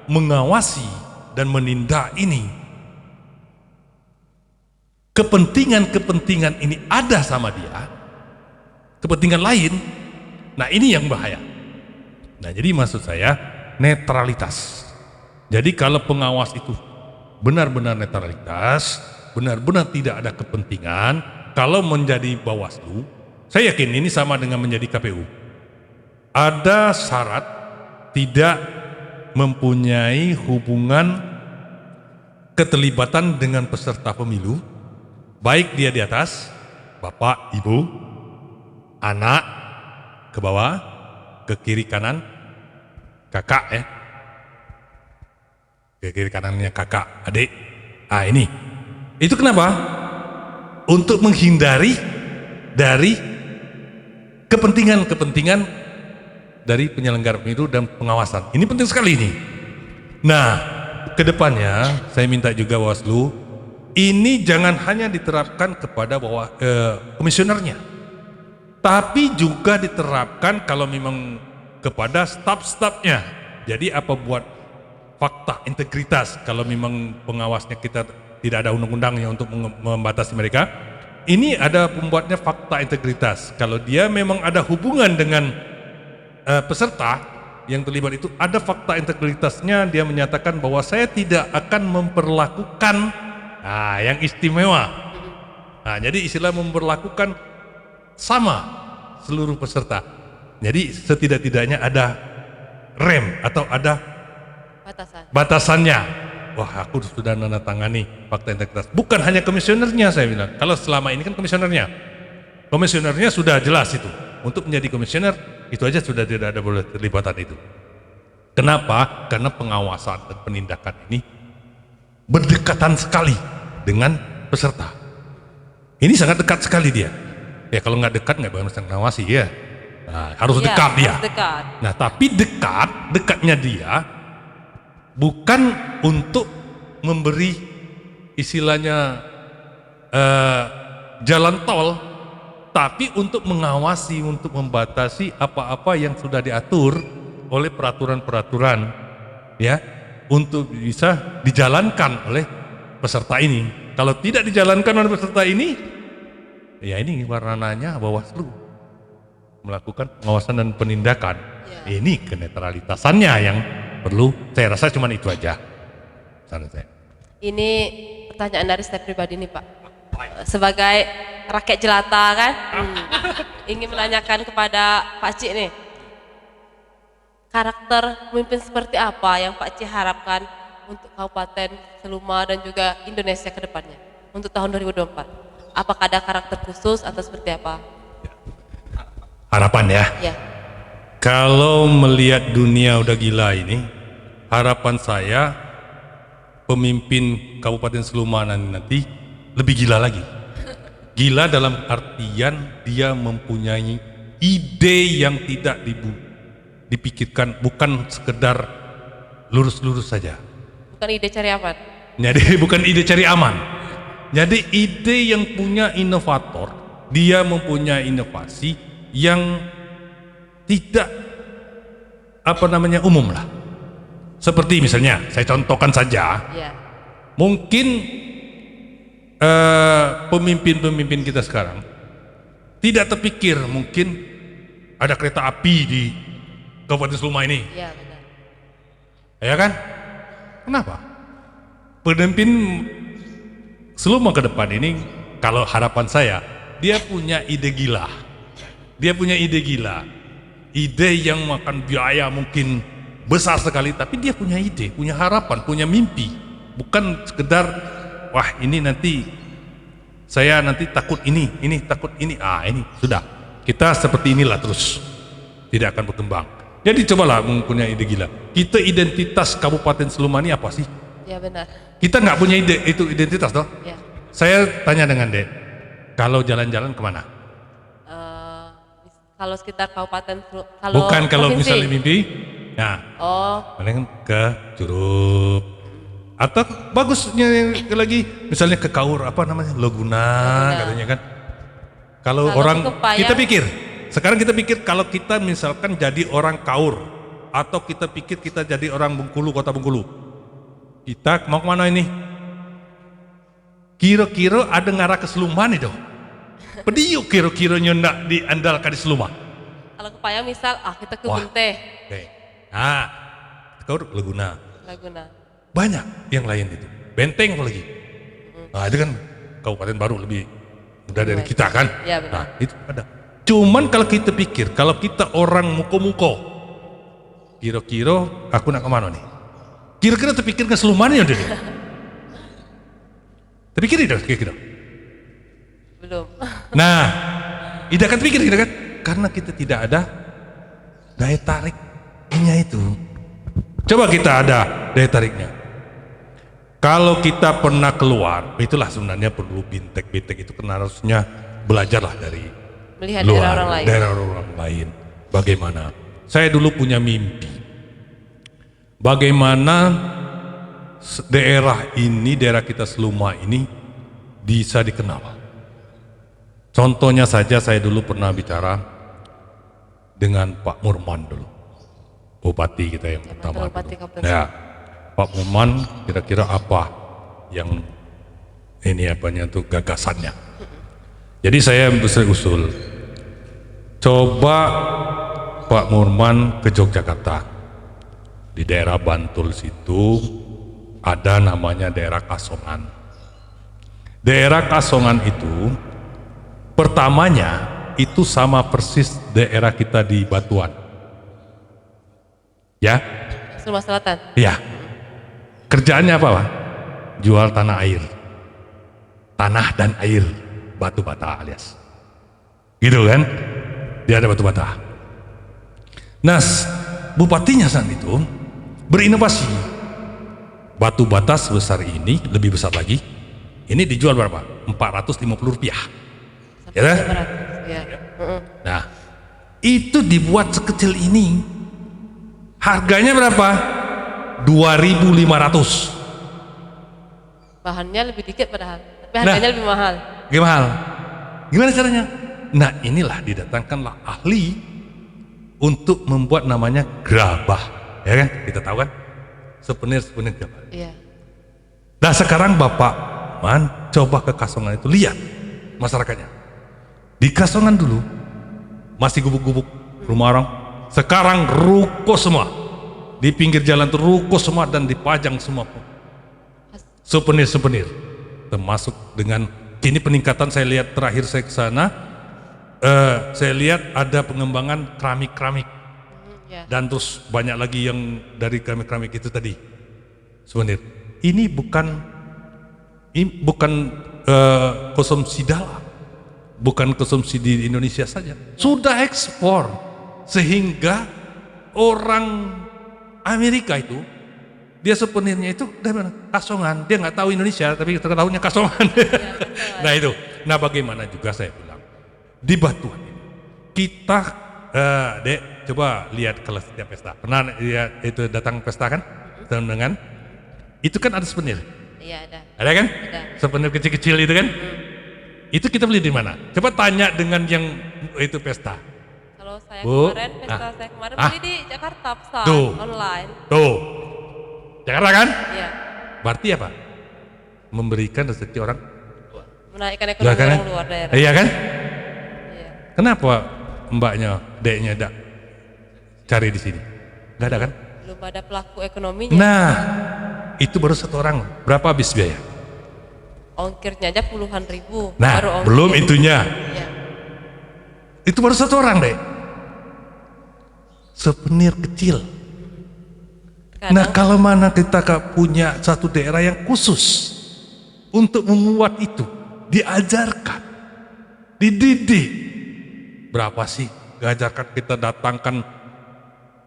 mengawasi dan menindak ini, kepentingan-kepentingan ini ada sama dia, kepentingan lain, nah ini yang bahaya. Nah jadi maksud saya netralitas. Jadi kalau pengawas itu benar-benar netralitas, benar-benar tidak ada kepentingan, kalau menjadi Bawaslu, saya yakin ini sama dengan menjadi KPU. Ada syarat tidak mempunyai hubungan keterlibatan dengan peserta pemilu, baik dia di atas, bapak, ibu, anak, ke bawah, ke kiri kanan, kakak ya, ke kiri kanannya kakak, adik, ini. Itu kenapa? Untuk menghindari dari kepentingan-kepentingan dari penyelenggara pemilu dan pengawasan. Ini penting sekali ini. Nah, kedepannya saya minta juga Bawaslu, ini jangan hanya diterapkan kepada komisionernya, tapi juga diterapkan kalau memang kepada staf-stafnya. Jadi apa buat fakta integritas kalau memang pengawasnya kita tidak ada undang-undangnya untuk membatasi mereka. Ini ada pembuatnya fakta integritas. Kalau dia memang ada hubungan dengan peserta yang terlibat itu, ada fakta integritasnya, dia menyatakan bahwa saya tidak akan memperlakukan yang istimewa. Nah, jadi istilah memperlakukan sama seluruh peserta. Jadi setidak-tidaknya ada rem atau ada batasannya. Wah, aku sudah menandatangani fakta integritas. Bukan hanya komisionernya, saya bilang. Kalau selama ini kan komisionernya sudah jelas itu. Untuk menjadi komisioner itu aja sudah tidak ada boleh terlibatan itu. Kenapa? Karena pengawasan dan penindakan ini berdekatan sekali dengan peserta. Ini sangat dekat sekali dia. Ya kalau nggak dekat nggak bakal bisa ngawasi ya. Nah, harus dekat dia. Dekat. Nah tapi dekatnya dia bukan untuk memberi istilahnya jalan tol, tapi untuk mengawasi, untuk membatasi apa-apa yang sudah diatur oleh peraturan-peraturan ya, untuk bisa dijalankan oleh peserta ini. Kalau tidak dijalankan oleh peserta ini, ya ini warnanya Bawaslu melakukan pengawasan dan penindakan. Ya. Ini kenetralitasannya yang perlu, saya rasa cuma itu aja. Saran saya. Ini pertanyaan dari saya pribadi nih Pak. Sebagai rakyat jelata kan, ingin menanyakan kepada Pak Cik nih, karakter pemimpin seperti apa yang Pak Cik harapkan untuk Kabupaten Seluma dan juga Indonesia ke depannya untuk tahun 2024? Apakah ada karakter khusus atau seperti apa? Harapan ya? Ya. Kalau melihat dunia udah gila ini, harapan saya pemimpin Kabupaten Seluma nanti lebih gila lagi. Gila dalam artian dia mempunyai ide yang tidak dipikirkan, bukan sekedar lurus-lurus saja. Bukan ide cari aman. Jadi bukan ide cari aman. Jadi ide yang punya inovator, dia mempunyai inovasi yang tidak umum lah. Seperti misalnya, saya contohkan saja. Ya. Mungkin pemimpin-pemimpin kita sekarang tidak terpikir mungkin ada kereta api di Kabupaten Seluma ini. Iya benar. Ya kan? Kenapa? Pemimpin Seluma ke depan ini, kalau harapan saya, dia punya ide gila. Dia punya ide gila. Ide yang makan biaya mungkin besar sekali, tapi dia punya ide, punya harapan, punya mimpi. Bukan sekedar, wah ini nanti saya nanti takut ini takut ini. Ini sudah. Kita seperti inilah terus. Tidak akan berkembang. Jadi cobalah mempunyai ide gila. Kita identitas Kabupaten Seluma ini apa sih? Ya benar. Kita nggak punya ide, itu identitas toh? Ya. Saya tanya dengan Dek, kalau jalan-jalan kemana? Kalau sekitar kabupaten, Bukan kalau provinsi. misalnya mimpi, nah, paling ke Curup, atau bagusnya lagi, misalnya ke Kaur, Loguna, katanya kan. Kalau orang kita pikir, sekarang kita pikir kalau kita misalkan jadi orang Kaur, atau kita pikir kita jadi orang Bengkulu, kota Bengkulu, kita mau kemana ini? Kira-kira ada ngarah ke Seluman itu. Pediuk kira-kiranya nak diandalkan di Seluma. Kalau ke Payang misal, kita ke Wah. Bunte, Oke. Nah, kau Laguna. Laguna. Banyak yang lain itu. Benteng apalagi. Nah, itu kan kabupaten baru lebih mudah dari kita kan. Iya, benar. Nah, itu ada. Cuman kalau kita pikir, kalau kita orang muko-muko, kira-kira aku nak kemana nih? Kira-kira terpikir ke Seluman ya udah nih. Terpikir itu kira-kira. Belum. Nah, tidak akan pikir gitu kan? Karena kita tidak ada daya tariknya itu. Coba kita ada daya tariknya. Kalau kita pernah keluar, itulah sebenarnya perlu bintek-bintek itu karena harusnya belajarlah dari Melihat luar, daerah orang lain. daerah orang lain. Bagaimana? Saya dulu punya mimpi. Bagaimana daerah ini, daerah kita Seluma ini bisa dikenal. Contohnya saja saya dulu pernah bicara dengan Pak Murman dulu, bupati kita yang pertama Bupati dulu. Kabupaten Ya, Pak Murman kira-kira apa yang ini apanya tuh gagasannya. Jadi saya usul, coba Pak Murman ke Yogyakarta, di daerah Bantul situ ada namanya daerah Kasongan. Daerah Kasongan itu pertamanya itu sama persis daerah kita di Batuan. Ya, Sulawesi Selatan. ya. Kerjaannya apa, Pak? Jual tanah air. Tanah dan air, batu bata alias. Gitu kan? Dia ada batu bata. Nah, bupatinya saat itu berinovasi. Batu bata sebesar ini, lebih besar lagi. Ini dijual berapa? Rp450. Ya kan? Ya. Nah, itu dibuat sekecil ini. Harganya berapa? 2.500. Bahannya lebih dikit padahal, tapi harganya lebih mahal. Gimana? Gimana caranya? Nah, inilah didatangkanlah ahli untuk membuat namanya gerabah. Ya kan? Kita tahu kan? Souvenir gerabah. Iya. Nah, sekarang Bapak Man coba ke Kasongan itu, lihat masyarakatnya. Di Kasongan dulu masih gubuk-gubuk rumah orang. Sekarang ruko semua. Di pinggir jalan tuh ruko semua dan dipajang semua souvenir. Termasuk dengan kini peningkatan saya lihat terakhir saya ke sana, saya lihat ada pengembangan keramik-keramik. Ya. Dan terus banyak lagi yang dari keramik-keramik itu tadi souvenir. Ini bukan konsumsi dalam, bukan konsumsi di Indonesia saja, sudah ekspor, sehingga orang Amerika itu dia souvenirnya itu dari mana? Kasongan. Dia nggak tahu Indonesia, tapi tahunya Kasongan. Nah itu. Nah bagaimana juga saya bilang di Batuan kita, Dek, coba lihat kalau setiap pesta. Pernah lihat itu datang pesta kan? Dengan itu kan ada souvenir. Iya ada. Ada kan? Ada. Souvenir kecil-kecil itu kan? Itu kita beli di mana? Coba tanya dengan yang itu pesta. Kalau saya Bu, kemarin, pesta saya kemarin beli di Jakarta, pesan Tuh. online. Tuh, Jakarta kan? Iya. Berarti apa? Memberikan rezeki orang Menaikkan luar ekonomi kan? orang luar daerah. Iya kan? Iya. Kenapa mbaknya, deknya tidak cari di sini? Gak ada kan? Belum ada pelaku ekonominya. Nah, itu baru satu orang. Berapa habis biaya? Ongkirnya aja puluhan ribu. Nah, baru ongkir. belum itunya. Iya. Itu baru satu orang, Dek. Souvenir kecil. Kadang, Nah, kalau mana kita punya satu daerah yang khusus untuk membuat itu, diajarkan, dididik. Berapa sih diajarkan, kita datangkan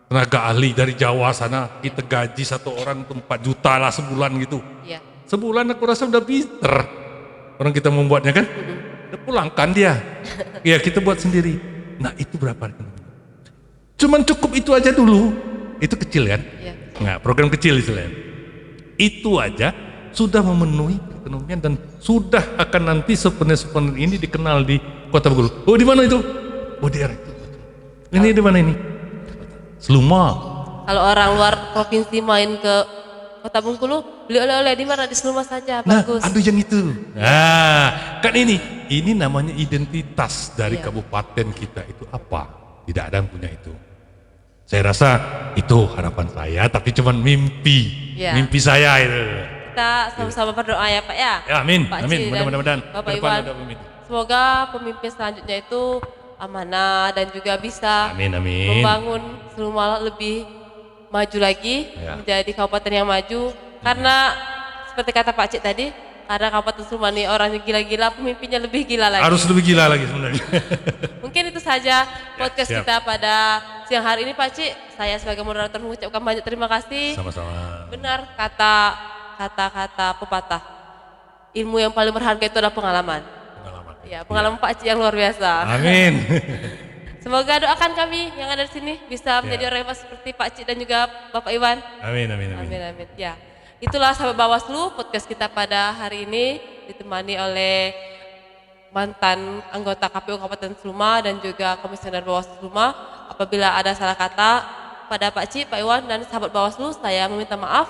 tenaga ahli dari Jawa sana, kita gaji satu orang 4 juta lah sebulan gitu. iya. Sebulan aku rasa udah pinter orang kita membuatnya kan. Udah pulangkan dia. Ya kita buat sendiri. Nah itu berapa? Cuman cukup itu aja dulu. Itu kecil kan? Iya. Nah, program kecil istilahnya. Itu aja sudah memenuhi perekonomian dan sudah akan nanti souvenir-souvenir ini dikenal di Kota Bengkulu. Oh di mana itu? Oh di daerah itu. Ini di mana ini? Seluma. Kalau orang luar provinsi main ke Kota Bengkulu, beli oleh-oleh di mana? Di Seluma saja, Nah, bagus. aduh yang itu. Nah, kan ini namanya identitas dari Iya. kabupaten kita itu apa? Tidak ada yang punya itu. Saya rasa itu harapan saya, tapi cuma mimpi. Iya. Mimpi saya itu. Kita sama-sama berdoa ya Pak ya. Ya, amin, Pak amin. Ci dan Mudah-mudahan Bapak ke depan Iwan. ada pemimpin. Semoga pemimpin selanjutnya itu amanah dan juga bisa Amin, amin. membangun Seluma lebih maju lagi, Ya. menjadi kabupaten yang maju. Karena seperti kata Pak Cik tadi, karena Kabupaten Seluma ini orangnya gila-gila, pemimpinnya lebih gila lagi. Harus lebih gila lagi sebenarnya. Mungkin itu saja podcast siap. kita pada siang hari ini Pak Cik. Saya sebagai moderator mengucapkan banyak terima kasih. Sama-sama. Benar kata-kata pepatah. Ilmu yang paling berharga itu adalah pengalaman. Pengalaman. Ya, pengalaman Pak Cik yang luar biasa. Amin. Semoga doakan kami yang ada di sini bisa menjadi orang yang seperti Pak Cik dan juga Bapak Iwan. Amin, amin, amin. Amin amin. Ya. Itulah sahabat Bawaslu podcast kita pada hari ini ditemani oleh mantan anggota KPU Kabupaten Seluma dan juga Komisioner Bawaslu Seluma. Apabila ada salah kata pada Pak Cik, Pak Iwan dan sahabat Bawaslu, saya meminta maaf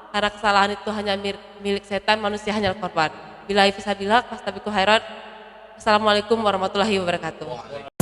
karena kesalahan itu hanya milik setan, manusia hanya korban. Billahi fisabilillah, fastabiqul khairat. Assalamualaikum warahmatullahi wabarakatuh.